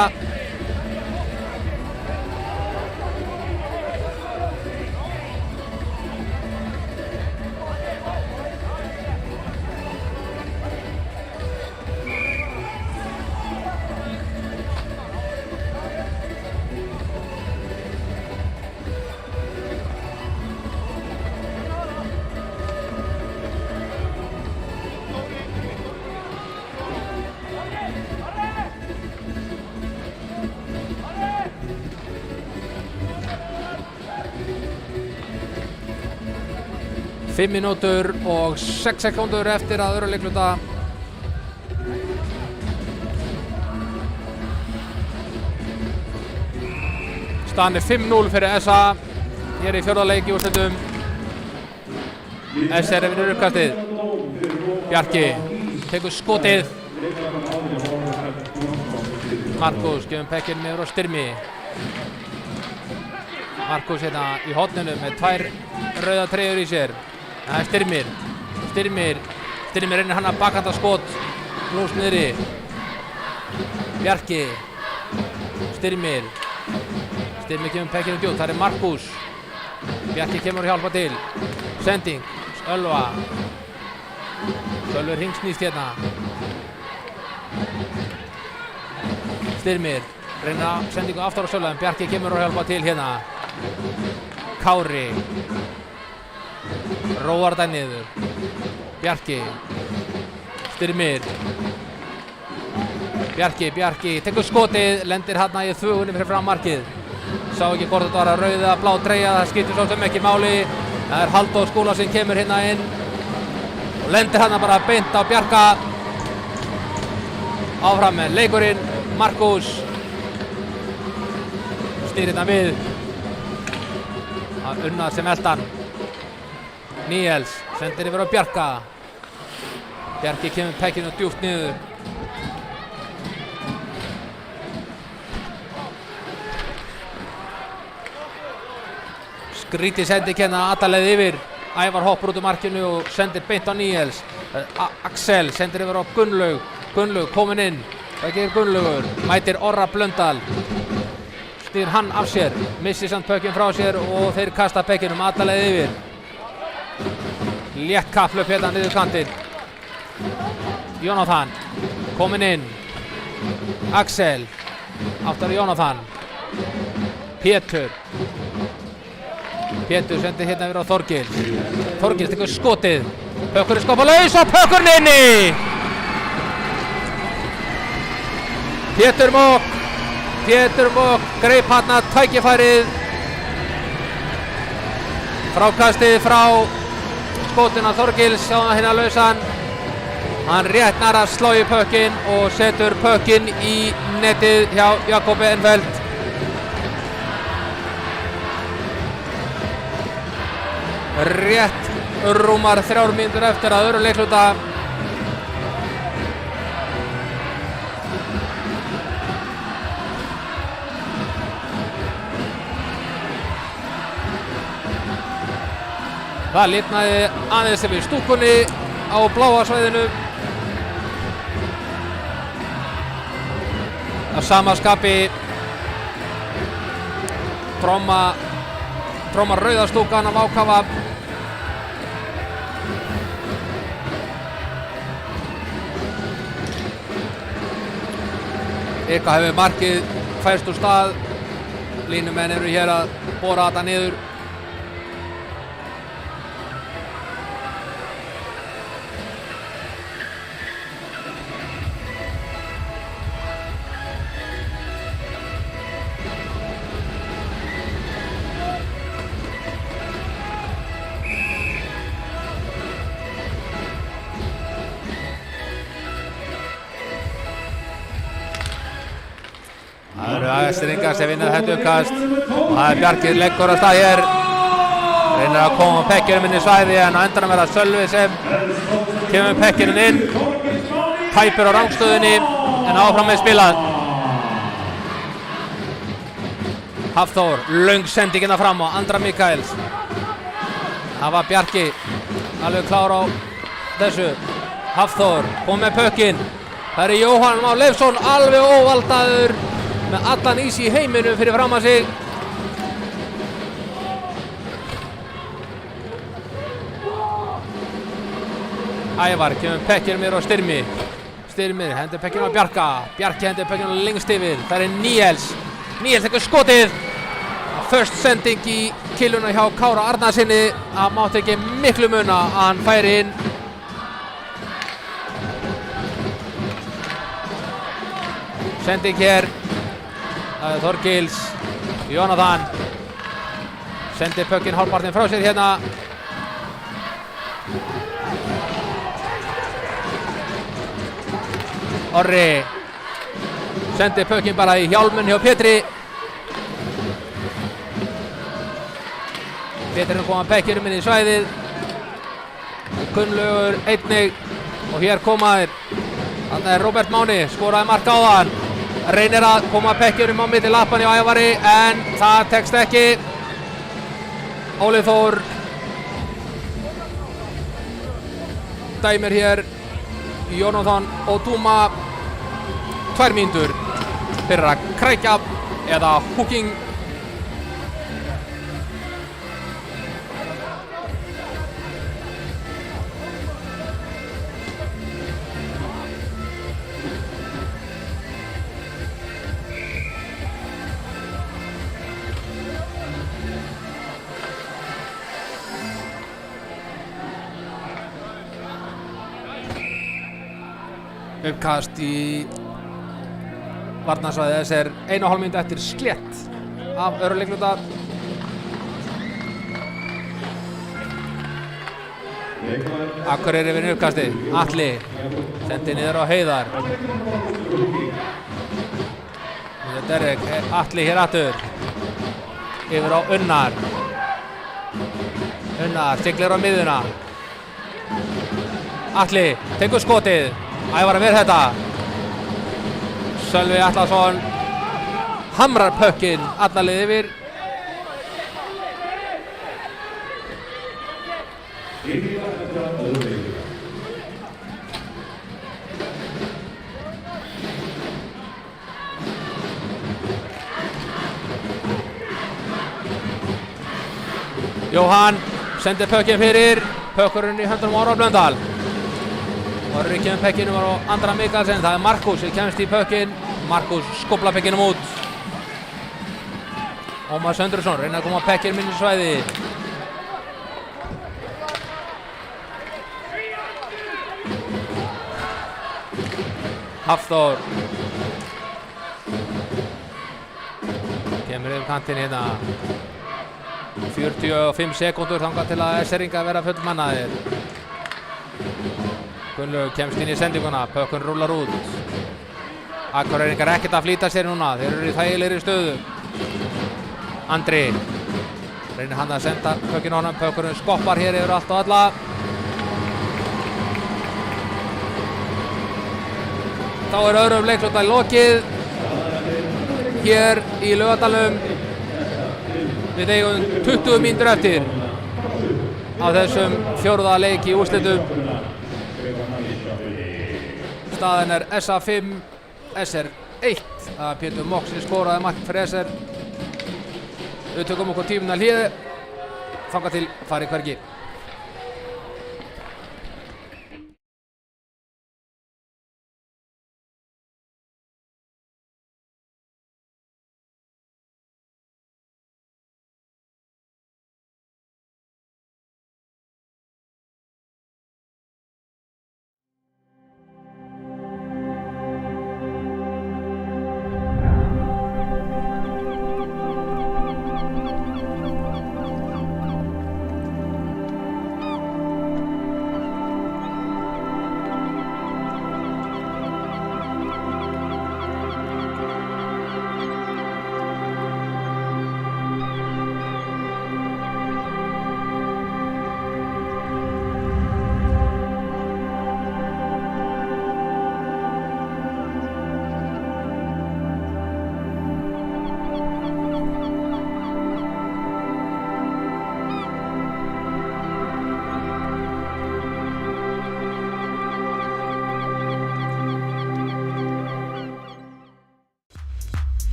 Fimm mínútur og 6 sekúndur eftir að öðru leikluta. Staðan er 5-0 fyrir SA. Hér í fjórða leik í úrslitum. SR er vinnur uppkastið. Bjarki tekur skotið. Markus gefur pekkinn niður á Styrmi. Markus hérna í horninu með 2 rauða treyjur í sér. Það er Styrmir reynir hann að bakhanda skot. Lús niðri. Bjarki. Styrmir kemur pekkinu djúpt. Það er Markus. Bjarki kemur að hjálpa til. Sending. Sölva. Sölvi hringsnýst hérna. Styrmir reynir að sendingu aftur á Sölva en Bjarki kemur að hjálpa til hérna. Kári. Róar það niður. Bjarki. Styrmir. Bjarki tekur skotið, lendir hérna í þvögunni fyrir fram markið. Sá ekki hvort þetta var að rauða, blá treyja, það skiptir svo sem ekki máli. Það er Halldór Skúla sem kemur hérna inn og lendir hérna bara beint á Bjarka. Áfram með leikurinn, Markus stýrir hérna við að unna sem eldan. Níels sendir yfir á Bjarka. Bjarki kemur pekkinu djúpt niður. Skrítið sending hérna aðaleið yfir. Ævar hoppur út úr markinu og sendir beint á Níels. Axel sendir yfir á Gunnlaug. Gunnlaug kominn inn. Það gerir Gunnlaugur. Mætir Orra Blöndal. Stýr hann af sér. Missir samt pökkinn frá sér og þeir kasta pekkinum aðaleið yfir. Létt kapplaup hérna niður kantinn. Jónatan kominn inn. Axel aftar Jónatan. Pétur sendir hérna yfir á Þorgils. Þorgils tekur skotið. Pökkur er skopalaus og pökkurinn inni. Pétur Mók greip hérna tækifærið. Frákastið frá skotinu á Þorgils, sjáum hérna lausan. Hann rétt nær að slá í pökkinn og setur pökkinn í netið hjá Jakobi Enfeld. Rétt rúmar 3 mínútur eftir að öðru leikluta. Það lifnaði aðeins yfir stúkunni á bláa svæðinu. Að sama skapi trómar rauða stúkan af ákafa. Eitthvað hefur markið færst úr stað. Línumenn eru hér að bora þetta niður. Það eru Eskfirðingar sem vinna þetta uppkast og það er Bjarki leggur af stað hér. Reynir að koma pekkinum inn í svæði en á endanum er það Sölvi sem kemur með pekkinum inn. Tæpur á rangstöðunni en áfram með spilað. Hafþór, löng sendingina fram á Andra Mikaels. Það var Bjarki alveg klár á þessu. Hafþór kom með pökkinn. Það er Jóhann Már Leifsson alveg óvaldaður með allan ís í heiminum fyrir fram að sig. Ævar kemur pekkinum yfir á Styrmi. Styrmir hendur pekkinum á Bjarka. Bjarki hendur pekkinum lengst yfir. Það er Níels. Níels tekur skotið. Först sending í killuna hjá Kára Arnarsinni. Það mátti ekki miklu muna að hann færi inn. Sending hér. Það er Þorgils. Jónatan. Sendir pökkinn hálfpartinn frá sér hérna. Orri. Sendir pökkinn bara í hjálminn hjá Pétri. Pétri koma pekkinum inn í svæðið. Gunnlaugur einnig. Og hér koma þeir. Þarna er Róbert Máni, skoraði mark áðan. Reynir að koma pekkinum á milli lappan hjá Ævari en það tekst ekki. Óli Þór dæmir hér Jónatan og Dúma 2 mínútur fyrir að krækja eða hooking. Uppkast í varnarsvæði. Þess er 1,5 mínútu eftir slétt af öðru leikluta. Akureyri vinur uppkasti. Atli sendi niður á Heiðar. Derek, Atli hér aftur. Yfir á Unnar. Unnar siglir á miðuna. Atli tekur skotið. Ævar að vera þetta. Sölvi Atlason hamrar pökkinn alla leið yfir. Jóhann sendir pökkinn fyrir. Pökkurinn í höndunum á Orra Blöndal. Orri kemur pekkinum á Andra Mikaelsen. Það er Markus sem kemst í pökkinn. Markus skóplar pekkinum út. Ómar Söndursson reynir að koma pekkinum inn í svæði. Hafþór kemur yfir kantinn hérna. 45 sekúndur þangað til að SR-ingar verða fullmannaðir. Gunnlaug kemst inn í sendinguna, pökkun rúlar út. Akureyringar ekkert að flýta sér núna, þeir eru í þægilegri stöðu. Andri reynir hann að senda pökkinn á honum, pökkurinn skoppar hér yfir allt og alla. Þá er öðrum leikluta lokið hér í Laugardalnum. Við eigum 20 mínútur eftir á þessum 4. leik í úrslitum. Staðan er SA 5, SR 1. Pétur Moxi skoraði mark fyrir SR. Við tökum okkur tímuna hlýði. Þangað til fari hvergi.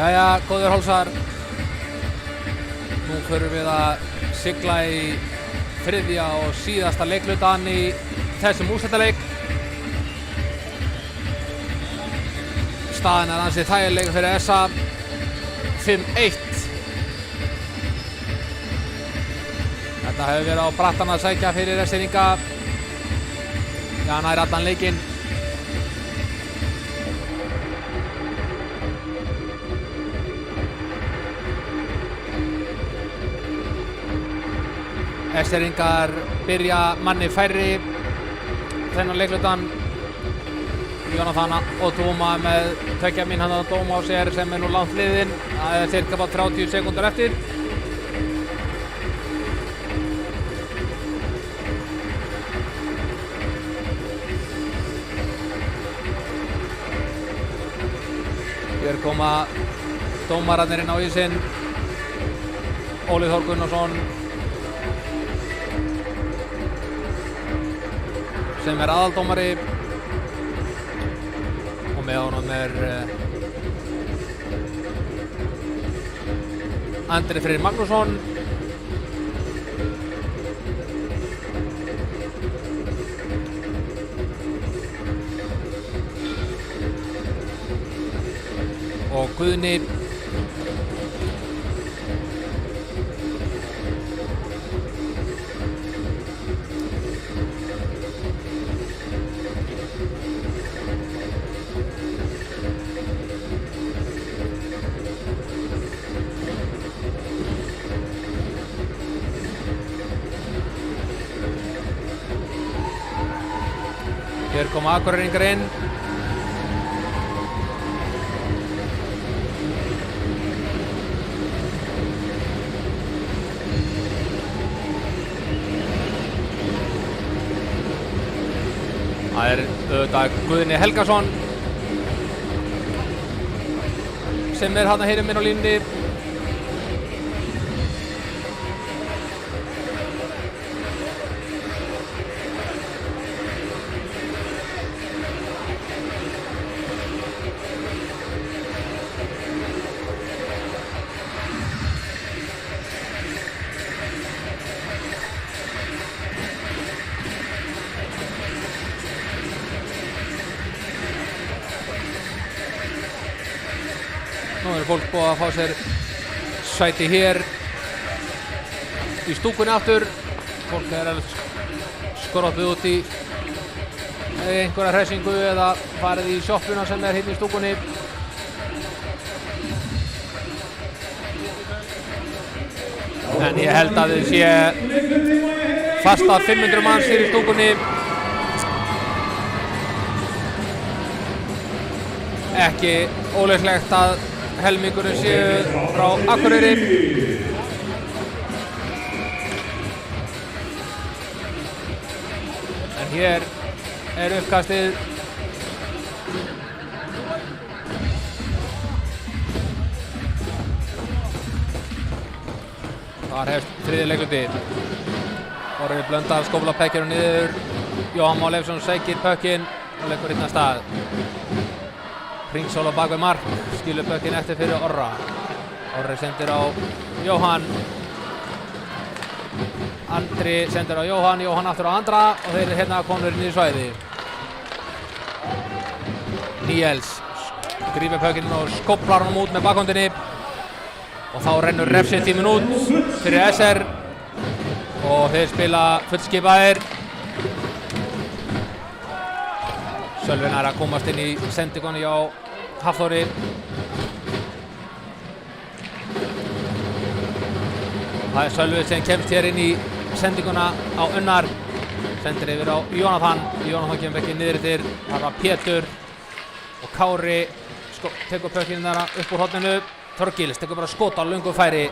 Jæja, góðir hálsar. Nú förum við að sigla í þriðja og síðasta leiklutan í þessum úrslitaleik. Staðan er ansi þægileg fyrir SA 5-1. Þetta hefur verið á brattan að sækja fyrir Eskfirðinga. Nær allan leikinn. Eskfirðingar byrja manni færri þennan leiklutan. Jónatan og Tóma með 2 mínútna dóm á sér sem er nú langt liðinn. Það er cirka bara 30 sekúndur eftir. Hér koma dómararnir inn á ísinn. Óli Þór Gunnarsson sem er aðaldómari og með honum er Andri Freyr Magnússon. Og Guðni Hér koma Akureyringar inn. Það er auðvitað Guðni Helgason sem er þarna hinum inn á línunni. Nú er fólk búið að fá sér sæti hér í stúkunni aftur. Fólk er alveg skroppið út í einhverja hressingu eða farið í sjoppuna sem er hérna í stúkunni. En ég held að þið sé fast að 500 manns hér í stúkunni. Ekki ólíklegt að helmingurinn séu frá Akureyri. En hér er uppkastið. Þar hefst þriðji leikluti. Orri Blöndal skóflar pökkinu niður. Jóhann Már Leifsson sækir pökkinn og leggur einn að stað. Hringsól á bak við mark, skilur pökkinn eftir fyrir Orra. Orri sendir á Jóhann. Andri sendir á Jóhann, Jóhann aftur á Andra og þeir eru hérna komnir inn í svæði. Níels grípur pökkinn og skóflar honum út með bakhöndinni. Og þá rennur refsitíminn út fyrir SR og þeir spila fullskipaðir. Sölvi nær að komast inn í sendingunni hjá Hafþóri. Það er Sölvi sem kemst hér inn í sendinguna á Unnar. Sendir yfir á Jónatan. Jónatan kemur ekki niður eftir. Það var Pétur og Kári tekur pökkinn þarna upp úr horninu. Þorgils tekur bara skot á löngu færi.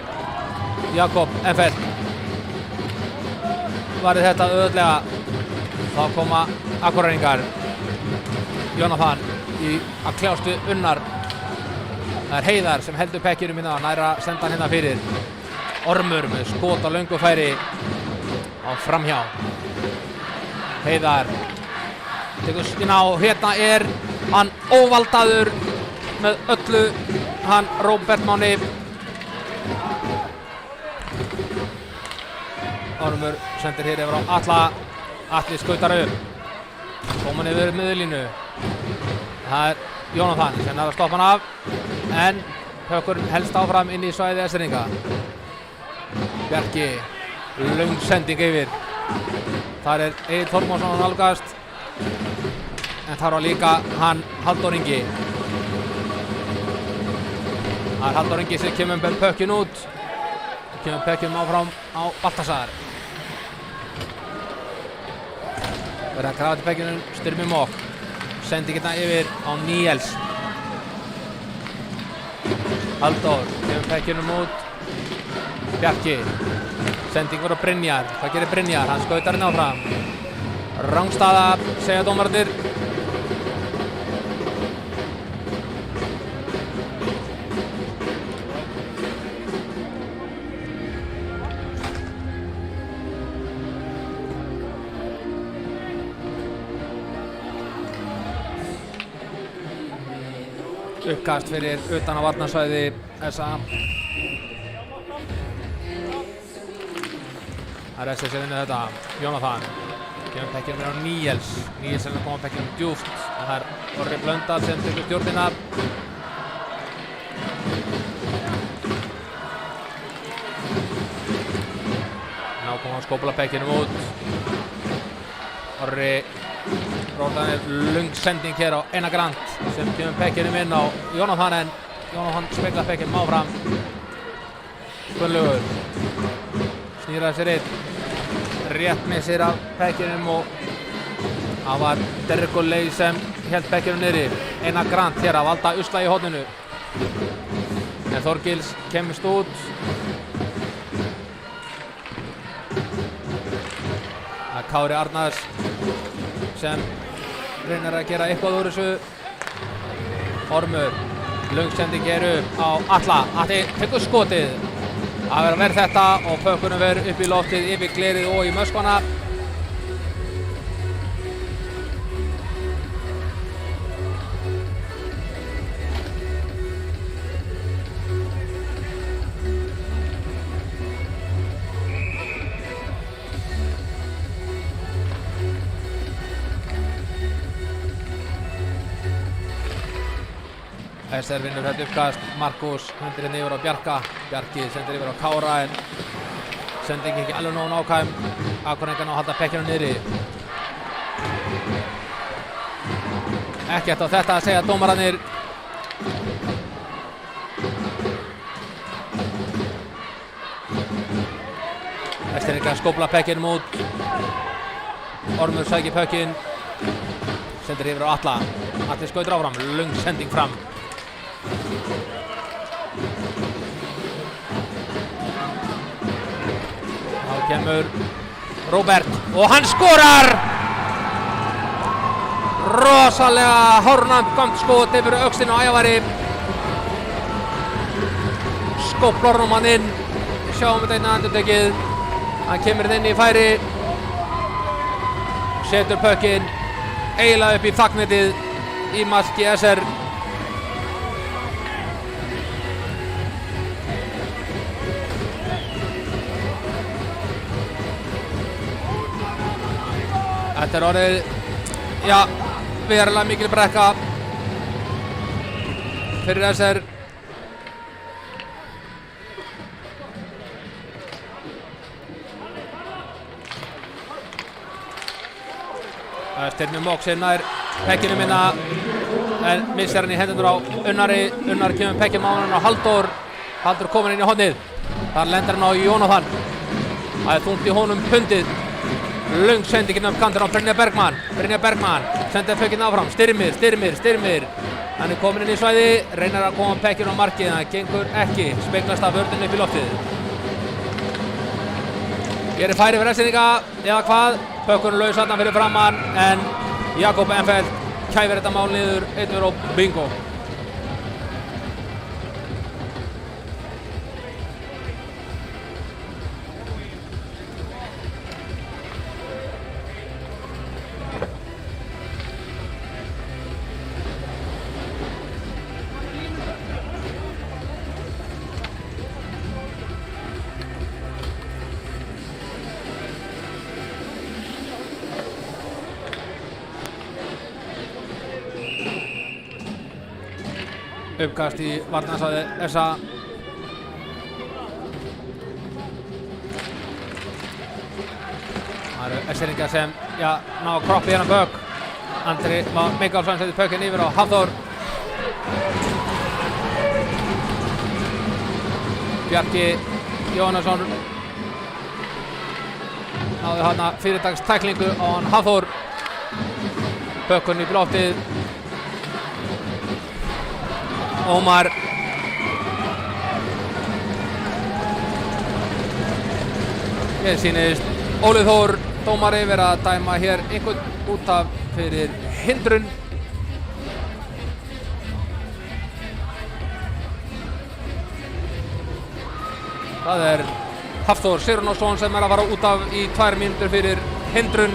Jakob Enfelt varði þetta auðveldlega. Þá koma Akureyringar. Jónatan að kljást við Unnar. Það er Heiðar sem heldur pekkinum hérna, nær að senda hann hérna fyrir. Ormur með skot á löngu færi á framhjá. Heiðar tekur skina og hérna er hann óvaldaður með öllu hann Róbert Máni. Ormur sendir hér yfir á Atla. Atli skautar upp. Komin yfir miðlínu. Það Jónatan sem er að stoppa hann af. En hökkurinn helst áfram inn í svæði Eskfirðinga. Bjarki. Löng sending yfir. Þar Egill Þormóðsson að nálgast. En þar var líka hann Halldór Ingi. Það Halldór Ingi sem kemur með pökkinn út. Kemur pökkinn áfram á Baltasar. Verður að grafa til pökkinnum Styrmi Mók. Sendingina yfir á Níels. Halldór kemur pökkinnum út. Bjarki. Sending voru Brynjar. Hvað gerir Brynjar? Hann skautar henni áfram. Rangstaða, segja dómararnir. Uppkast fyrir utan á varnarsvæði SA. Það er SS sem vinnur þetta. Jónatan kemur pekkinum á Níels. Níels er að koma pekkinum djúpt. Það er Orri Blöndal sem tekur stjórnina. Ná koma að skópla pekkinum út. Orri Róðan lung sending hér á Einar Grant sem kemur pekkinum inn á Jónatan en Jónatan speklar pekkinum áfram. Gunnlaugur snýraði sér inn. Rétt með sér af pekkinum og það var Derrick O'Leary sem held pekkinum niðri. Einar Grant hér að valda usla í horninu. En Þorgils kemst út. Það er Kári Arnars sem reynir að gera eitthvað úr þessu. Ormur, löng sending hér upp á Atla. Atli tekur skotið. Það verður að verða þetta og pökkunum verður upp í loftið, yfir glerið og í möskvana. SR vinnur þetta uppkast. Markus hendir henni yfir á Bjarka. Bjarki sendir yfir á Kára en sending ekki alveg nógu nákvæm. Akureyringar ná að halda pekkinum niðri. Ekkert á þetta að segja dómararnir. Eskfirðingar skópla pekkinum út. Ormur sækir pökkinn. Sendir yfir á Atla. Atli skautar áfram. Löng sending fram. Þá kemur Róbert og hann skorar! Rosalega hárnammt skot yfir öxlinn á Ævari. Skóplar hann inn. Sjáum þetta einna endurtekið. Hann kemur inn í færi. Setur pökkinn eiginlega upp í þakknetið í marki SR. Þetta er orðið, já, verulega mikil brekka fyrir SR. Styrmi Mók sér nær pekkinum minna en missir hann í hendurnar á Unnari. Unnar kemur pekkinum á hann á Halldór. Halldór komin inn í hornið. Þar lendir hann á Jónatan. Það er þungt í honum pundið. Löng sendingin upp kantinn á Brynjar Bergmann. Brynjar Bergmann sendir pekkin áfram. Styrmir. Hann er komin inn í svæði. Reynir að koma pekkin á markið. Það gengur ekki. Speglast af vörðinu upp í loftið. Gerir færi fyrir Eskfirðinga eða hvað. Pökkurinn laus þarna fyrir framann en Jakob Enfeld kæfir þetta mál niður 1 og bingo. uppkast í varnarsvæði SA. Það eru S-eringar sem ná að kroppa í hennan pökk. Andri Mikkálsson setur pökkinn yfir á Hafþór. Bjarki Jónasson náði hana fyrirtagstæklingu á hann Hafþór. Pökkun í blóttið. Ómar Hér sýnist Óli Þór dómari verið að dæma hér einhvern út af fyrir hindrun. Það Hafþór Sigurjónsson sem að fara út af í 2 mínútur fyrir hindrun.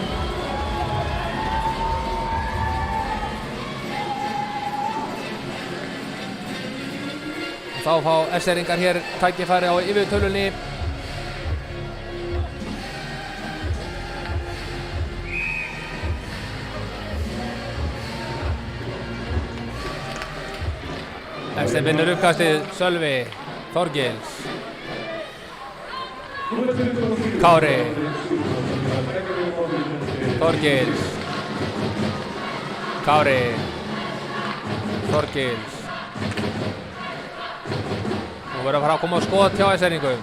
Þá fá S-eringar hér tækifæri á yfirtölunni. S vinnur uppkastið. Sölvi Þorgils. Kári Þorgils. Kári Þorgils. Nú verður að fara að koma á skot hjá S-eringum.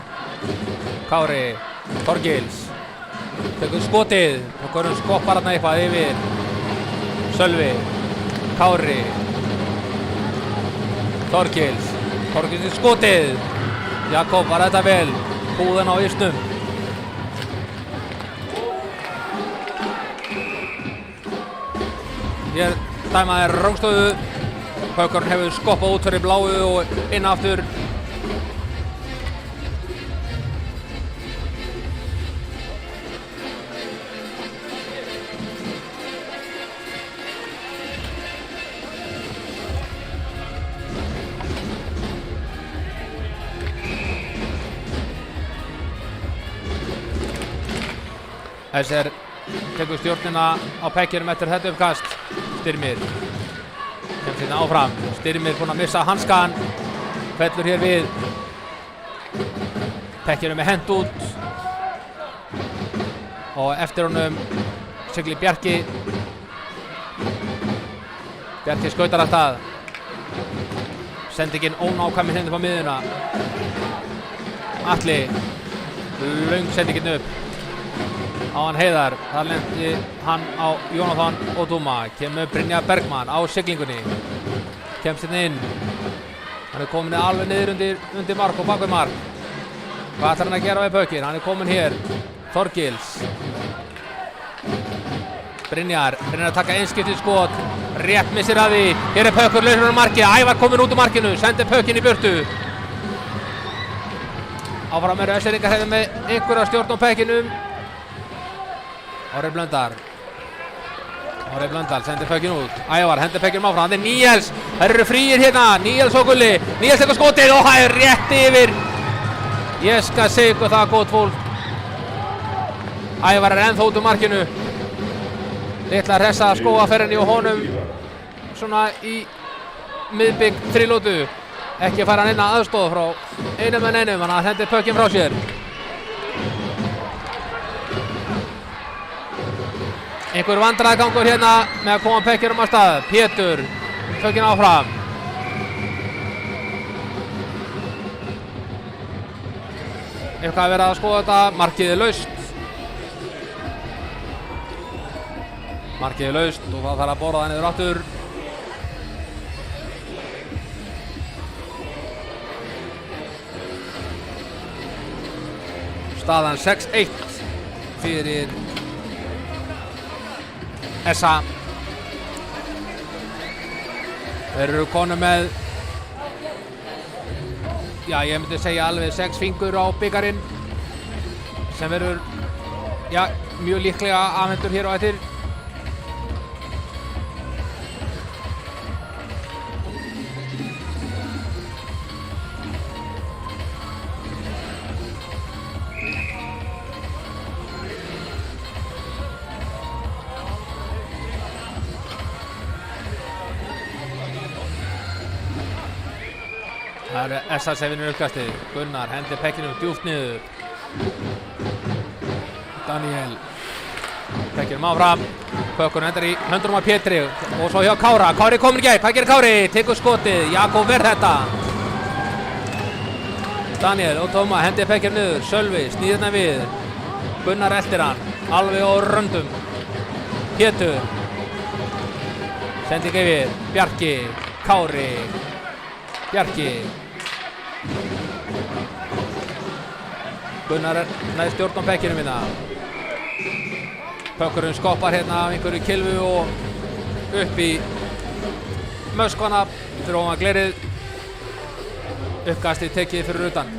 Kári Þorgils tekur skotið. Kári skoppar þarna eitthvað yfir. Sölvi Kári Þorgils. Þorgils í skotið. Jakob var þetta vel. Húðan á ísnum. Hér dæmað rangstöðu. Pökkurinn hefur skoppað út fyrir bláu og inn aftur. SR tekur stjórnina á pekkinum eftir þetta uppkast. Styrmir kemst hérna áfram. Styrmir búinn að missa hanskan. Fellur hér við. Pekkinum hent út. Og eftir honum siglir Bjarki. Bjarki skautar af stað. Sendingin ónákvæmur hérna upp á miðjuna. Atli. Löng sendingin upp. Á hann Heiðar, þar lendi hann á Jónatan Oduma. Kemur Brynjar Bergmann á siglingunni. Kemst hérna inn. Hann komin alveg niður undir mark og bak við mark. Hvað ætlar hann að gera við pökkinn? Hann komin hér. Þorgils. Brynjar að taka einskiptið skot. Rétt missir að því. Hér pökkur lausur á markið. Ævar komin út úr markinu. Sendir pökkinn í burtu. Áfram eru S-eringar hefði með einhverja stjórn á pekkinum. Orri Blöndal sendir pökkinn út. Ævar hendir pökkinum áfram. Það Níels. Það eru fríir hérna. Níels og Gulli. Níels tekur skotið og það rétt yfir. Ég skal segja ykkur það gott fólk. Ævar ennþá út úr markinu. Litla hressa skóaferðinni og honum svona í miðbygg þrílótu. Ekki fær hann inn að aðstoð frá einum en einum. Hann hendir pökkinn frá sér. Einhver vandræðagangur hérna með að koma pökkinum á stað. Pétur, pökkinn áfram. Eitthvað að vera að skoða þetta. Markið er laust. Markið er laust og það þarf að borða það niður aftur. Staðan 6-1 fyrir SA. Þeir eru konum með, já ég myndi segja alveg 6 fingur á byggarinn sem verður, já mjög líklega afhentur hér á eftir. Það SA sem vinnur uppkastið. Gunnar hendir pekkinum djúpt niður. Daniel. Pekkinum áfram. Pökkurinn hendur í höndunum af Pétri og svo hjá Kára. Kári komin í gegn. Hvað gerir Kári? Tekur skotið. Jakob verð þetta. Daniel og Tóma hendir pekkinum niður. Sölvi snýðir hérna við. Gunnar eltir hann. Alveg á röndum. Pétur. Sending yfir. Bjarki. Kári. Bjarki. Gunnar næði stjórn á pekkinum hérna. Pökkurinn skoppar hérna af einhverju kylfu og upp í Möskvana fyrir ofan glerið. Uppkastið tekið fyrir utan.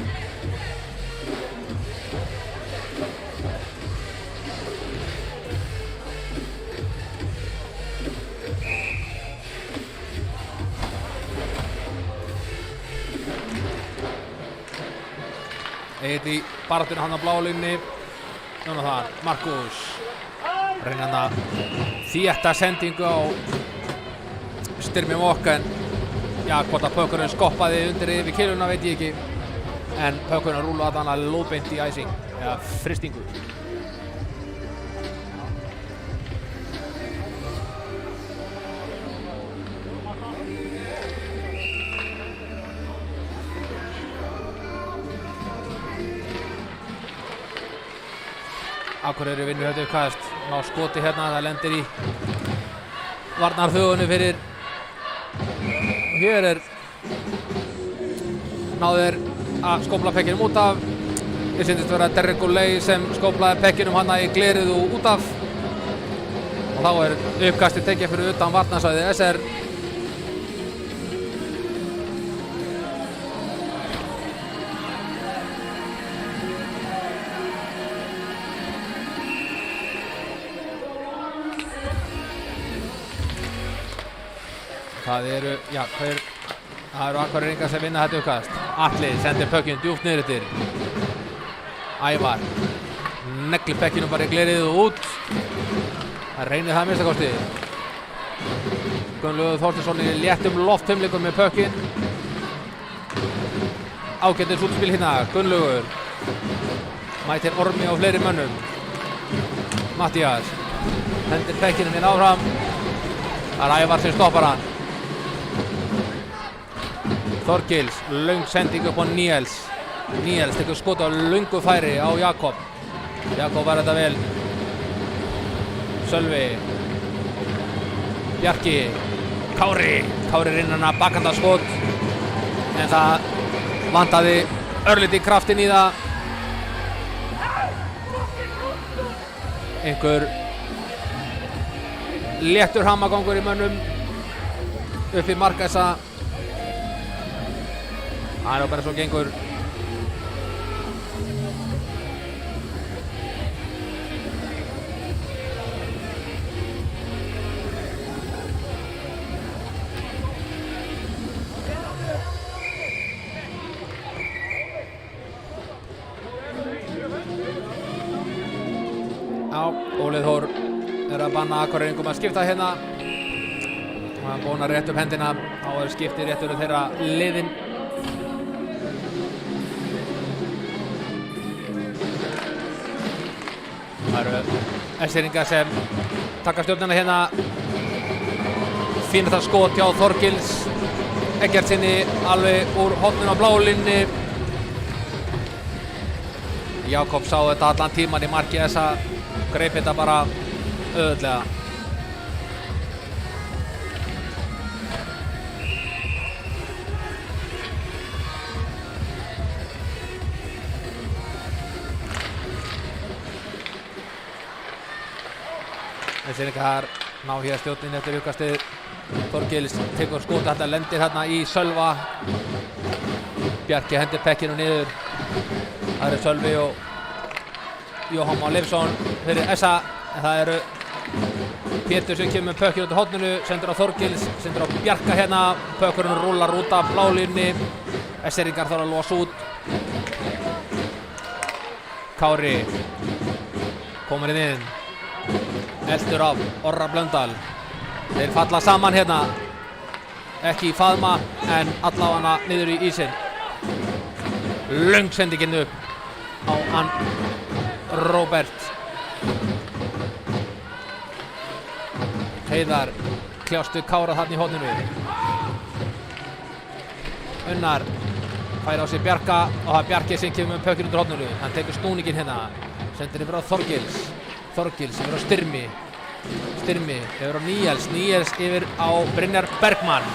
Eitt í baráttunni hann á blálínni. Jónatan Markus reyna hann að þétta sendingu á Styrmi Mokka en já, hvort að Pökkurinn skoppaði undir yfir kyluna veit ég ekki en Pökkurinn rúlaði hann að lóðbeint í æsing eða fristingu. Akureyri vinnur þetta uppkast, ná skoti hérna, það lendir í varnarþögunni fyrir hér náður að skópla pekkinum út af. Ég syndist vera Derrick Goulet sem skóplaði pekkinum hana í glerið og út af og þá uppkastið tekið fyrir utan varnarsvæði SR. Það eru Akureyringar sem vinna þetta uppkast. Atli sendir pökkinn djúpt niður eftir. Ævar neglir pekkinum bara í glerið og út. Það reynir það að minnsta kosti. Gunnlaugur Þorsteinsson í léttum loftumleikum með pökkinn. Ágætis útspil hérna. Gunnlaugur mætir Ormi á fleiri mönnum. Mattías hendir pekkinum hérna áfram. Það Ævar sem stoppar hann. Þorgils, löng sending upp á Níels. Níels tekur skot á löngu færi á Jakob. Jakob var þetta vel. Sölvi. Bjarki. Kári. Kári innan að bakanda skot. En það vantaði örlítið kraftinn í það. Einhver léttur hamagangur í mönnum upp í markæsa. Það bara svo gengur. Já, Óli Þór að banna Akureyringum að skipta hérna. Hann búinn að rétta upp hendina. Þá skipti réttur þeirra liðin. Það eru Eskfirðingar sem taka stjórnina hérna. Fínt það skot hjá Þorgils Eggertsinni alveg úr horninu á blálínni. Jakob sá þetta allan tíman í marki þessa, greip þetta bara auðveldlega. Eskfirðingar ná hér stjórnin eftir uppkastið. Þorgils tekur skot, þetta lendir hérna í Sölva. Bjarki hendir pekkinu niður. Það eru Sölvi og Jóhann Már Leifsson fyrir SA. En það eru Pétur sem kemur með pökkinu út á horninu, sendur á Þorgils, sendur á Bjarka hérna. Pökkurinn rúlar út af blálínni. Eskfirðingar þarf að losa út. Kári komur inn. Eldur af Orra Blöndal. Þeir falla saman hérna. Ekki í faðma en allavega niður í ísinn. Löng sendingin upp á hann Róbert. Heiðar kljást við Kára þarna í horninu. Unnar fær á sig Bjarka og það er Bjarki sem kemur með pökkinn undir horninu. Hann tekur snúningin hérna, sendir yfir á Þorgils yfir á Styrmi yfir á Níels yfir á Brynjar Bergmann.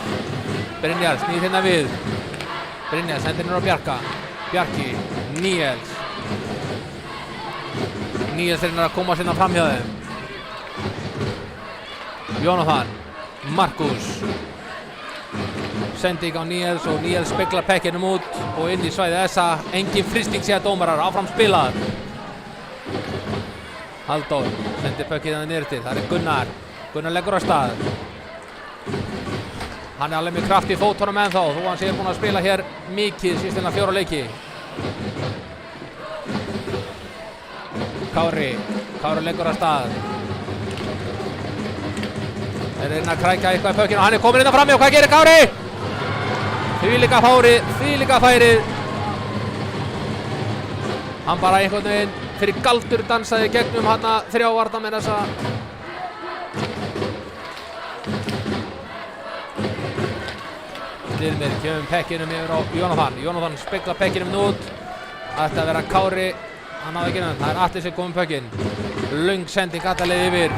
Brynjar snýr hérna við. Brynjar sendir hérna á Bjarki, Níels hérna að koma sinna fram hjá þeim. Jónatan, Markus sending á Níels og Níels speglar pekkinum út og inn í svæði þessa. Engin frysting séð dómarar, áfram spilað. Halldór sendir pökkið hann niður til, það er Gunnar leggur á stað. Hann er alveg með kraft í fótunum ennþá þó hann sé búinn að spila hér mikið síðastliðna 4 leiki. Kári leggur á stað. Þeir reyna að krækja eitthvað í pökkinu og hann er komin hérna frammi og hvað gerir Kári? Þvílíka færið. Hann bara einhvern veginn fyrir galdur dansaði gegnum hana 3 varnarmenn þessa. Styrmir kemur pekkinum yfir á Jónatan speglar pekkinum út. Ætti að vera Kári, hann náði ekki nefn. Það er Atli sem kom með pökkinn. Löng sending alla leið yfir.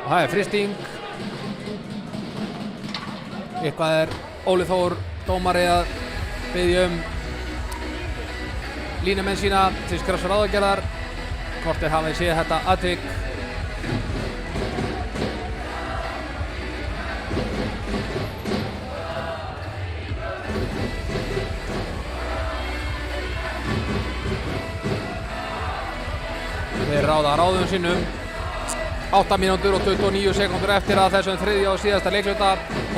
Það er frysting. Eitthvað er Óli Þór dómari að biðja línumenn sína til skrafs ráðagerðar. Hvort þeir hafi séð þetta atvik. Þeir ráða ráðum sínum. 8 mínútur og 29 sekúndur eftir að þessum þriðja og síðasta leikluta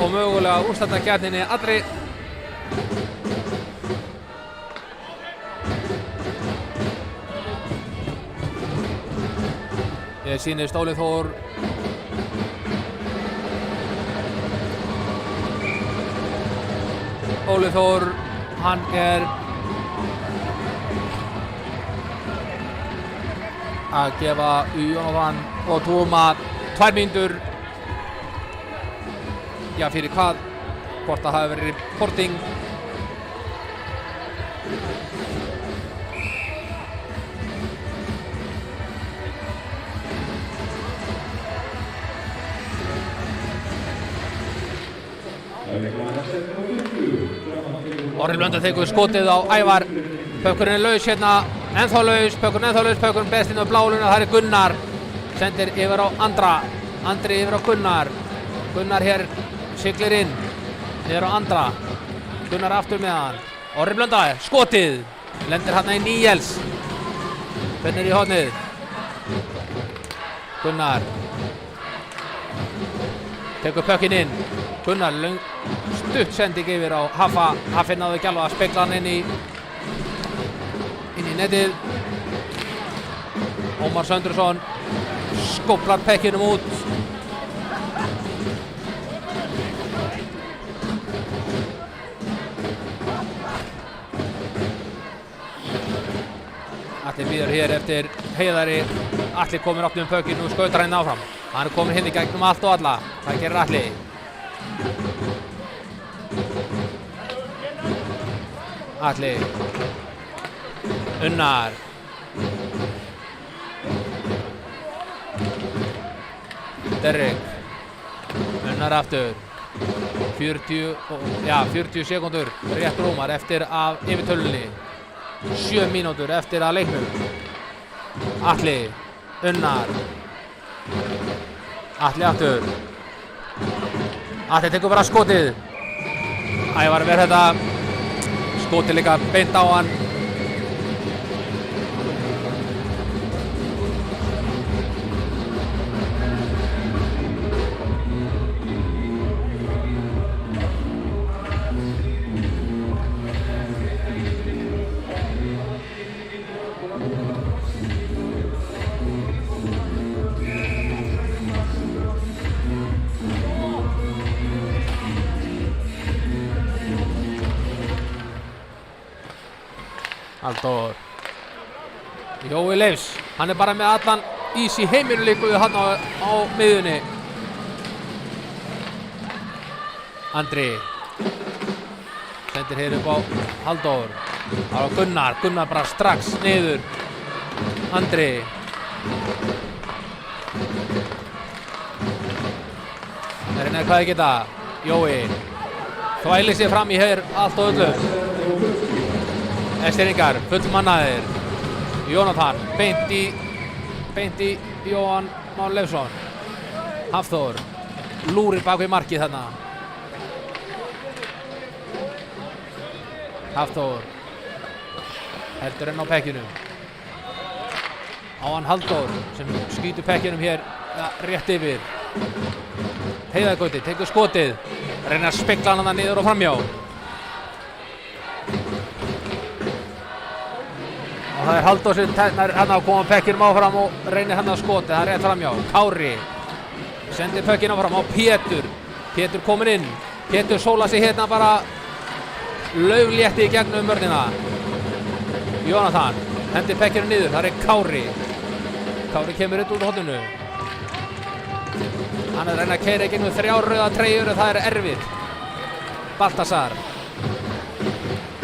og mögulega úrslitakeppninni allri. Ég sýnist Óli Þór hann er að gefa Jónatan og Túma 2 mínútur. Já, fyrir hvað? Hvort það hafi verið reporting. Orri Blöndal tekur skotið á Ævar. Pökkurinn er laus hérna, pökkurinn berst inn á bláluna. Það er Gunnar, sendir yfir á Andri yfir á Gunnar hér siglir inn, niður á Andra. Gunnar aftur með hann. Orri Blöndal, skotið, lendir hérna í Níels. Bennir í hornið. Gunnar tekur pökkinn inn. Gunnar stutt sending yfir á Haffi náði ekki alveg að spegla hann inn í netið. Ómar Söndursson skóplar pekkinum út. Atli bíður hér eftir Heiðari. Atli kominn aftur um pökkinn og skautar henni áfram. Hann er kominn hérna í gegnum allt og alla. Það gerir Atli. Unnar Derrick Unnar aftur 40 sekúndur rétt rúmar eftir af yfirtölunni. 7 mínútur eftir að leiknum. Atli Unnar Atli aftur. Atli tekur bara skotið. Ævar verður þetta skotið líka beint á hann. Halldór. Jói Leifs, hann bara með allan ís í heiminu líku við hann á miðjunni. Andri sendir hér upp á Halldór. Það var Gunnar bara strax niður. Andri. Það er hvað þið geta. Jói þvælir sér fram í hér allt og öllu. Esteringar fullmannaðir. Jónatan beint í Jóhann Már Leifsson. Hafþór lúrir bak við markið þarna. Hafþór heldur enn á pekkinum. Á hann Halldór sem skýtur pekkinum hér rétt yfir. Heiðar Gauti tekur skotið, reynir að spegla hann niður og framhjá. Og það er Halldór sem tegnar hann að koma pekkinum áfram og reynir hann að skotið, það er rétt framhjá. Kári sendir pekkin áfram á Pétur. Pétur komin inn. Pétur sóla sig hérna bara lauflétti í gegnum mörnina. Jónatan hendir pekkinu niður, það er Kári. Kári kemur út úr horninu. Hann er að reyna að keyra í gegnum 3 rauða treyjur og það er erfitt. Baltasar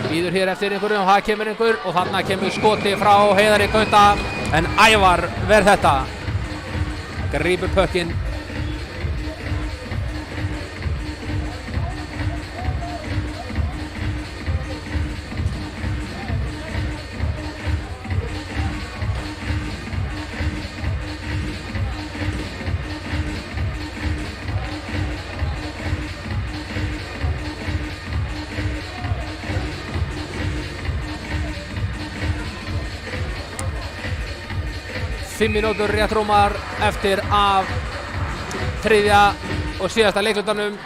býður hér eftir einhverju og það kemur einhver og þarna kemur skoti frá Heiðari Gauta en Ævar verð þetta. Grípur pökkinn. Fimm mínútur rétt rúmar eftir af þriðja og síðasta leiklutanum.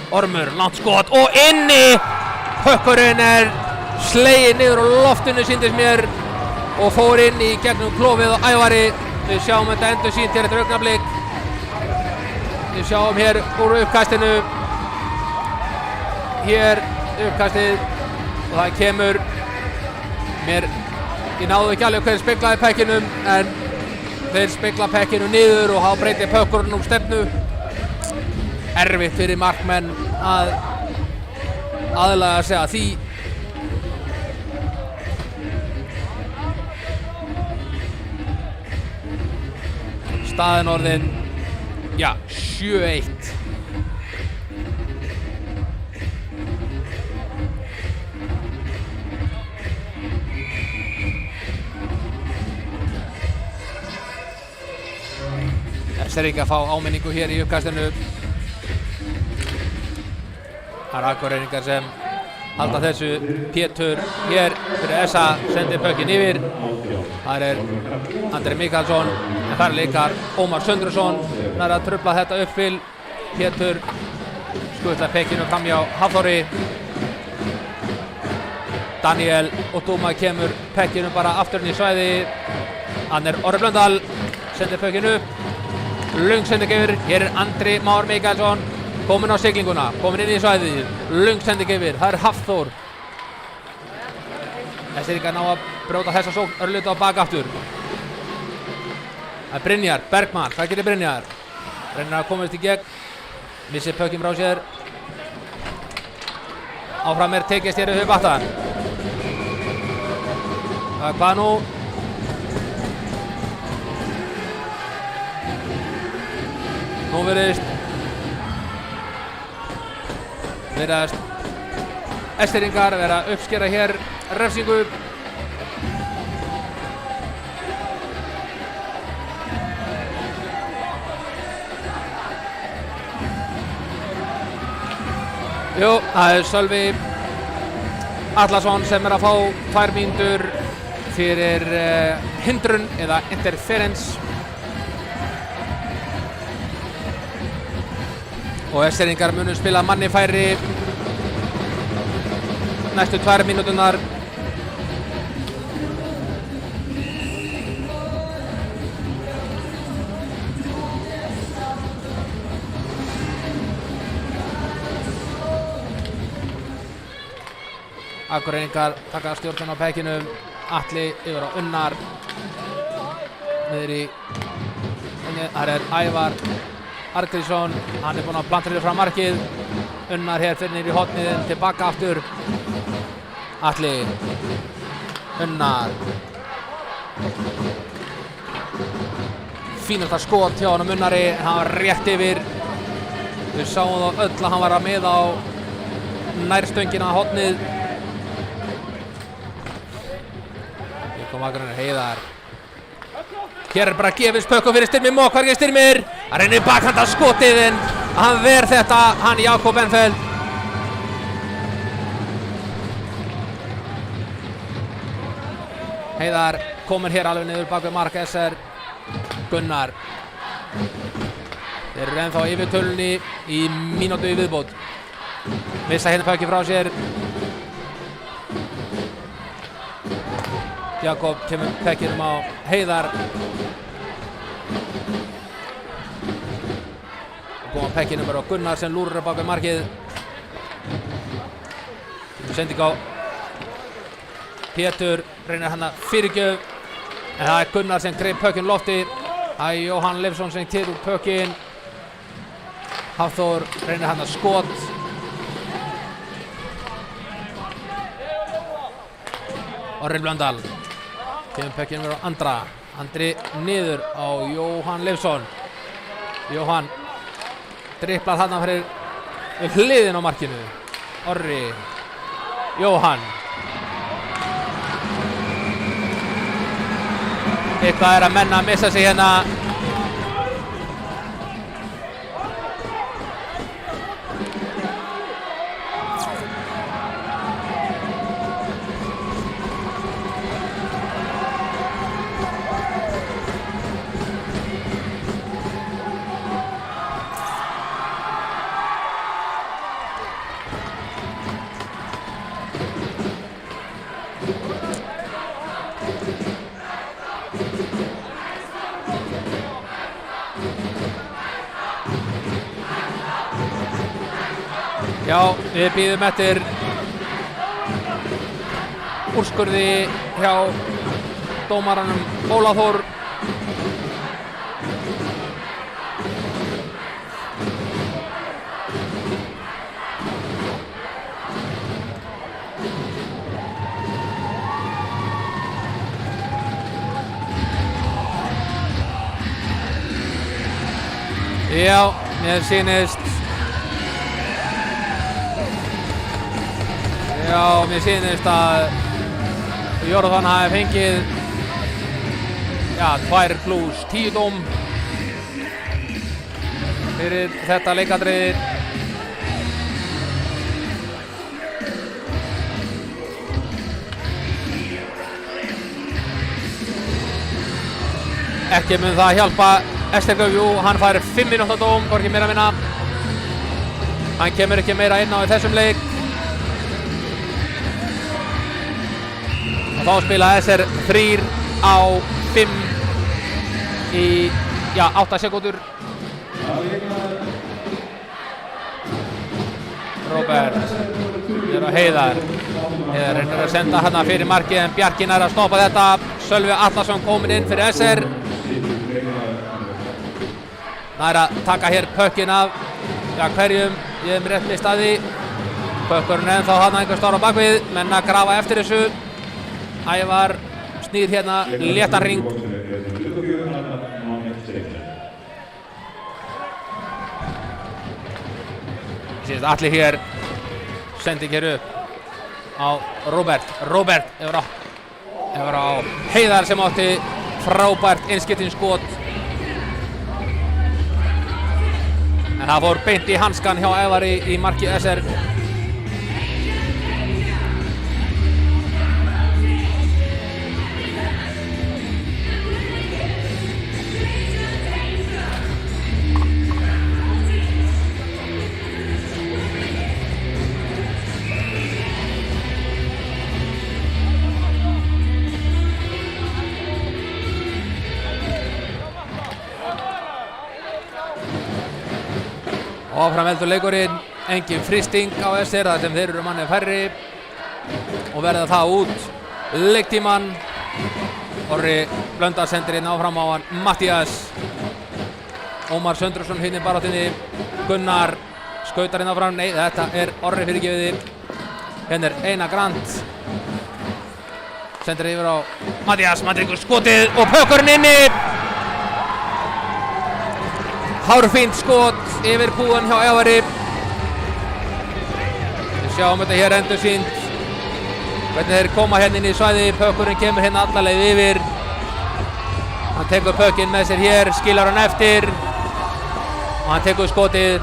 Ormur, langt skot og inni! Pökkurinn er sleginn niður á loftinu sýndist mér og fór inn í gegnum klofið á Ævari. Við sjáum þetta endur sýnt hér eftir augnablik. Við sjáum hér úr uppkastinu. Hér uppkastið og það kemur mér. Ég náðu ekki alveg hver speglaði pekkinum en þeir spegla pekkinu niður og þá breytir pökkurinn stefnu. Erfitt fyrir markmenn að aðlaga sig að því. Staðan orðin 7-1. Esteringar fá áminningu hér í uppkastinu. Það er Akureyringar sem halda þessu. Pétur hér fyrir Essa sendir pökkinn yfir. Það er Andri Mikaelsson en þar leikar Ómar Sundruson. Það er að trufla þetta uppfyll. Pétur skutlar pekkinu framhjá Hafþóri. Daniel Ottuma kemur pekkinu bara aftur inn í svæði. Hann er Orri Blöndal sendir pökkinu upp. Löng sending yfir, hér er Andri Már Mikaelsson kominn á siglinguna, kominn inn í svæðið. Löng sending yfir, það er Hafþór. Esteringar ná að brjóta þessa sókn örlítið á bak aftur. Það er Brynjar, Bergmann, hvað gerir Brynjar? Reynir að komast í gegn, missir pökkinn frá sér. Áfram er tekist hér við battan. Hvað nú? Nú virðist Esteringar vera að uppskera hér refsingu. Jú, það er Sölvi Atlason sem er að fá 2 mínútur fyrir hindrun eða interference. Og Esteringar munu spila manni færri næstu 2 mínúturnar. Akureyringar taka stjórnun á pekkinum. Atli yfir á Unnar. Niður í þar Ævar Argrísson, hann búinn að planta fyrir fram markið. Unnar hér fyrir niður í hornið, tilbaka aftur. Atli, Unnar. Fínasta skot hjá honum Unnari, hann var rétt yfir. Við sáum þá öll að hann var að miða á nærstöngina að hornið. Hér kom Akureyrar, Heiðar. Hér bara gefins pökkum fyrir Styrmir Mók, hvað er Styrmir? Hann reynir bakhanda skotið en hann ver þetta, hann Jakob Enfeld. Heiðar kominn hér alveg niður bak við mark SR. Gunnar. Þeir eru ennþá yfir tölunni í mínútu í viðbót. Missa hérna pökki frá sér. Jakob kemur pekkinum á Heiðar. Góðan pekkinum á Gunnar sem lúrar bak við markið. Sending á Pétur, reynir hann að fyrirgjöf. En það er Gunnar sem greip pökkinn lofti. Það er Jóhann Leifsson sem tekur pökkinn. Hafþór reynir hann að skot. Orri Blöndal. Kemur pökkinn verið á Andra. Andri niður á Jóhann Leifsson. Jóhann dribblar þarna fyrir hliðin á markinu. Orri. Jóhann. Eitthvað er að menna að missa sig hérna. Já, við bíðum eftir úrskurði hjá dómaranum Óla Þór. Já, mér sýnist að Jórðan hafi fengið 2+10 dóm fyrir þetta leikatriði. Ekki mun það hjálpa Ester Gaufjú, hann fær 5 mínútna dóm, hvorki meira minna. Hann kemur ekki meira inn á í þessum leik. Og þá spila SR 3 á 5 í 8 sekúndur. Róbert er á Heiðar. Heiðar reynir að senda hana fyrir markið en Bjarki nær að stoppa þetta. Sölvi Atlason kominn inn fyrir SR. Nær að taka hér pökkinn af hverjum, ég hef mér rétt list að því. Pökkurinn ennþá hann einhvers staðar á bakvið, menn að grafa eftir þessu. Ævar snýr hérna léttan hring. Sýnist Atli hér, sending hér upp á Róbert. Róbert yfir á Heiðar sem átti frábært innskiptingsskot. En það fór beint í hanskan hjá Ævari í marki SR. Áfram heldur leikurinn, engin frysting á SR þar sem þeir eru manni færri. og verða það út leiktíman. Orri Blöndal sendir inn áfram á hann Matthías. Ómar Söndrason hinn í baráttunni. Gunnar skautar inn áfram. Nei, þetta Orri fyrirgefiði. Hérna Einar Grant. Sendir yfir á Matthías. Matthías skotið og pökkurinn inni. Hárfínt skot yfir búan hjá Ævari. Við sjáum þetta hér endursýnt. Hvernig þeir koma hérna inn í svæði. Pökkurinn kemur hérna alla leið yfir. Hann tekur pökkinn með sér hér, skilar hann eftir. Og hann tekur skotið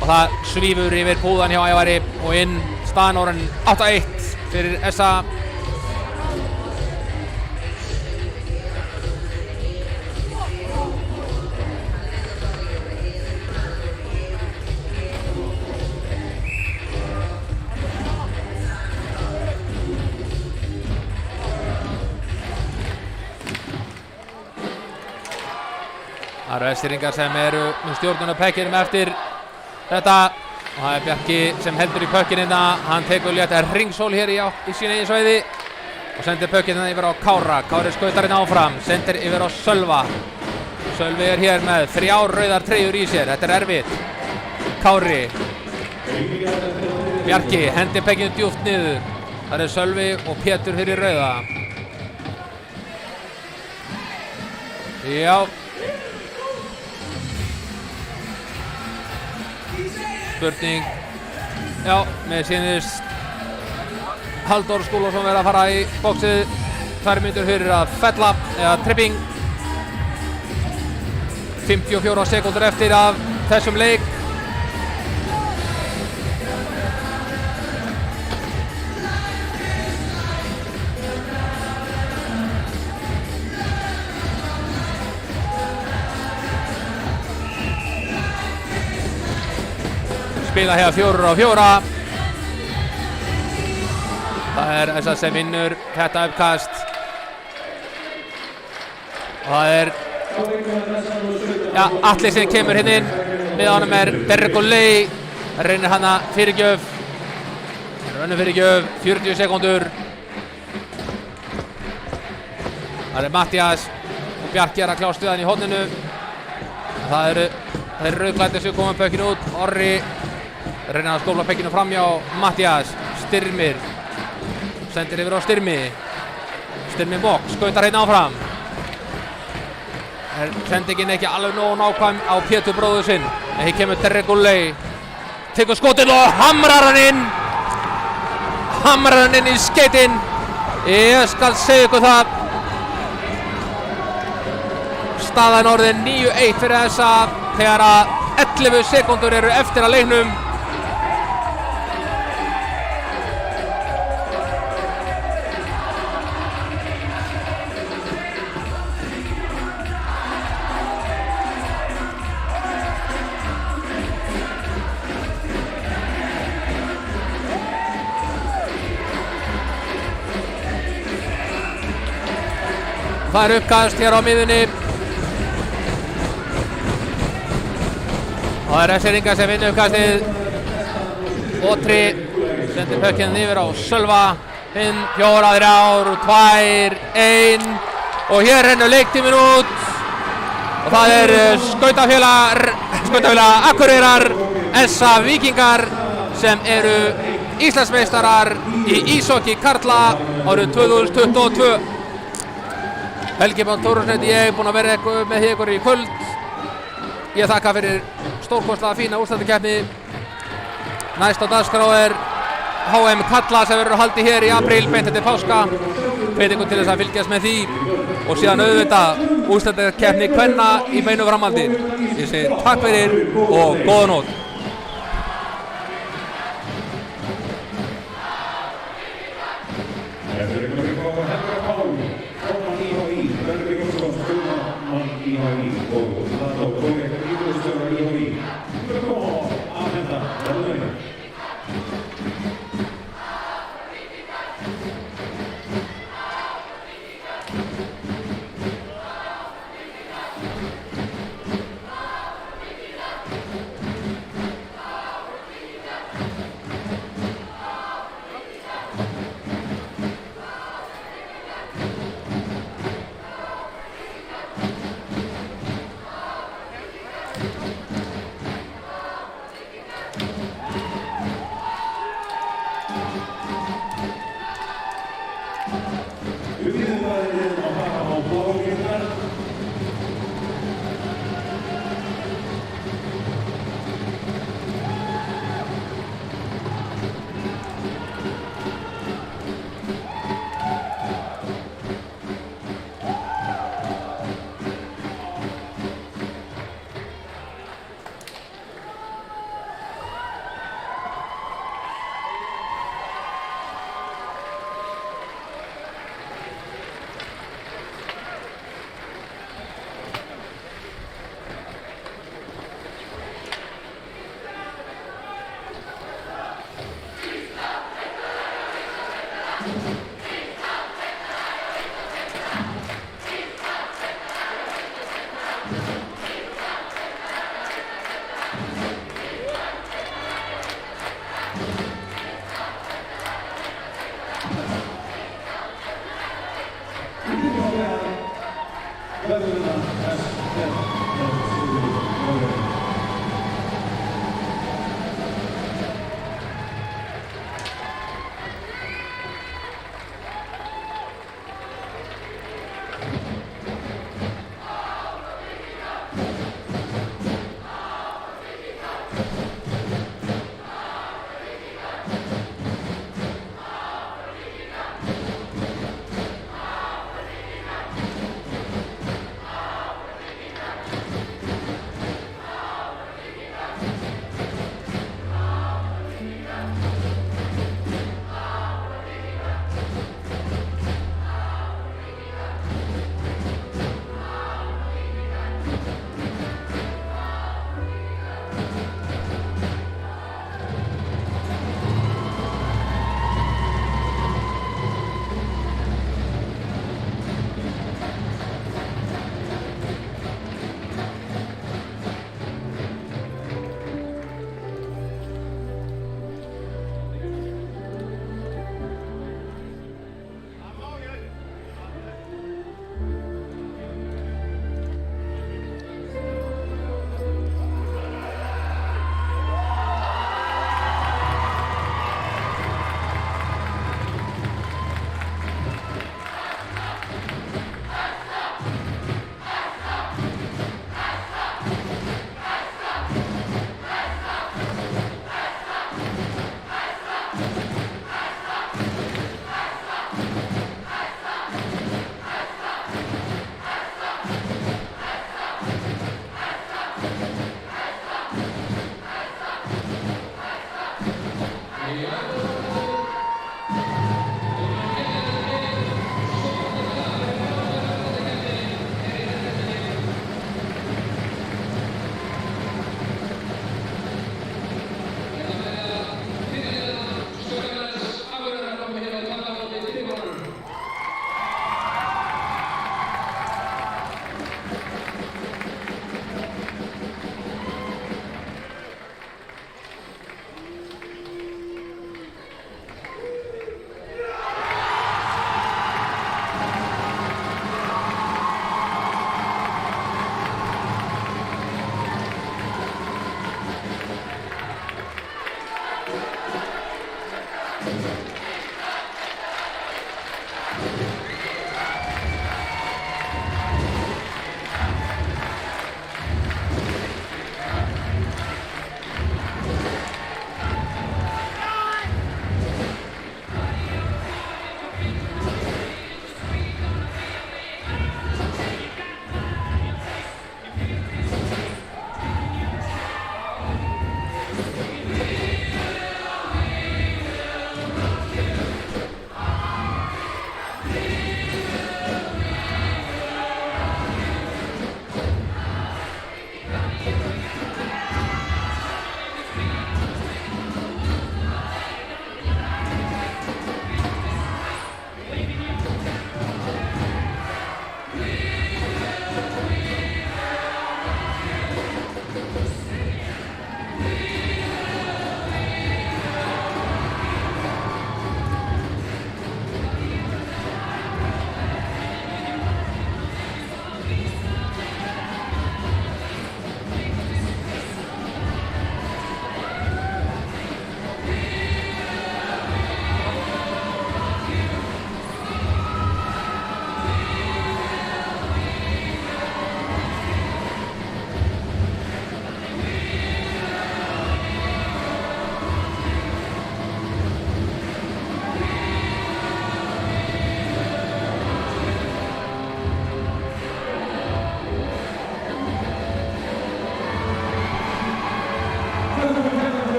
og það svífur yfir púðan hjá Ævari og inn. Staðan orðin 8-1 fyrir SA. Það eru Eskfirðingar sem eru með stjórnun á pökkinum eftir þetta og það Bjarki sem heldur í pökkinn hérna. Hann tekur létta hringsól hér í sínu eigin svæði og sendir pökkinn hérna yfir á Kára. Kári skautar hérna áfram, sendir yfir á Sölva. Sölvi hér með 3 rauðar treyjur í sér, þetta erfitt. Kári. Bjarki hendir pökkinn djúpt niður. Það Sölvi og Pétur fyrir rauða. Já. Spurning, já, mér sýnist Halldór Skúlason verið að fara í bóksið 2 mínútur fyrir að fella eða tripping. 54 sekúndur eftir af þessum leik. Spila hér 4-4. Það SA sem vinnur þetta uppkast. Og það ja, Atli sem kemur hérna inn. Með honum Derrick Oley. Reynir hana fyrirgjöf. Önnur fyrirgjöf, 40 sekúndur. Það Matthías og Bjarki að klá stuðan í horninu. Það eru rauðklæddir sem koma pökkinu út. Orri reynir að skóla pökkinu framjá. Matthías, Styrmir. Sendir yfir á Styrmi. Styrmi Bokk, skautar hérna áfram. Sendingin ekki alveg nógu nákvæm á Pétur bróður sinn. En hér kemur Derrick Oley. Tekur skotið og hamrar hann inn. Hamrar hann inn í skeytin. Ég skal segja ykkur það. Staðan orðin 9-1 fyrir SA þegar að 11 sekúndur eru eftir að leiknum. Það uppkast hér á miðunni. Og það Eskfirðingar sem vinna uppkastið. Otri sendir pökkinn yfir á Sölva. 5, 4, 3, 2, 1. Og hér rennur leiktíminn út. Og það skautafélag Akureyrar, SA Víkingar sem eru Íslandsmeistarar í íshokkí karla árið 2022. Helgi Björn Þórðarson, ég búinn að vera með ykkur í kvöld. Ég þakka fyrir stórkostlega fína úrslitakeppni. Næst á dagskrá HM Kalla sem verður haldið hér í apríl beint eftir páska. Hvet ykkur til þess að fylgjast með því og síðan auðvitað úrslitakeppni kvenna í beinu framhaldi. Ég segi takk fyrir og góða nótt. Umíðumæðin að fara á blálínar.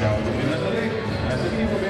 sjá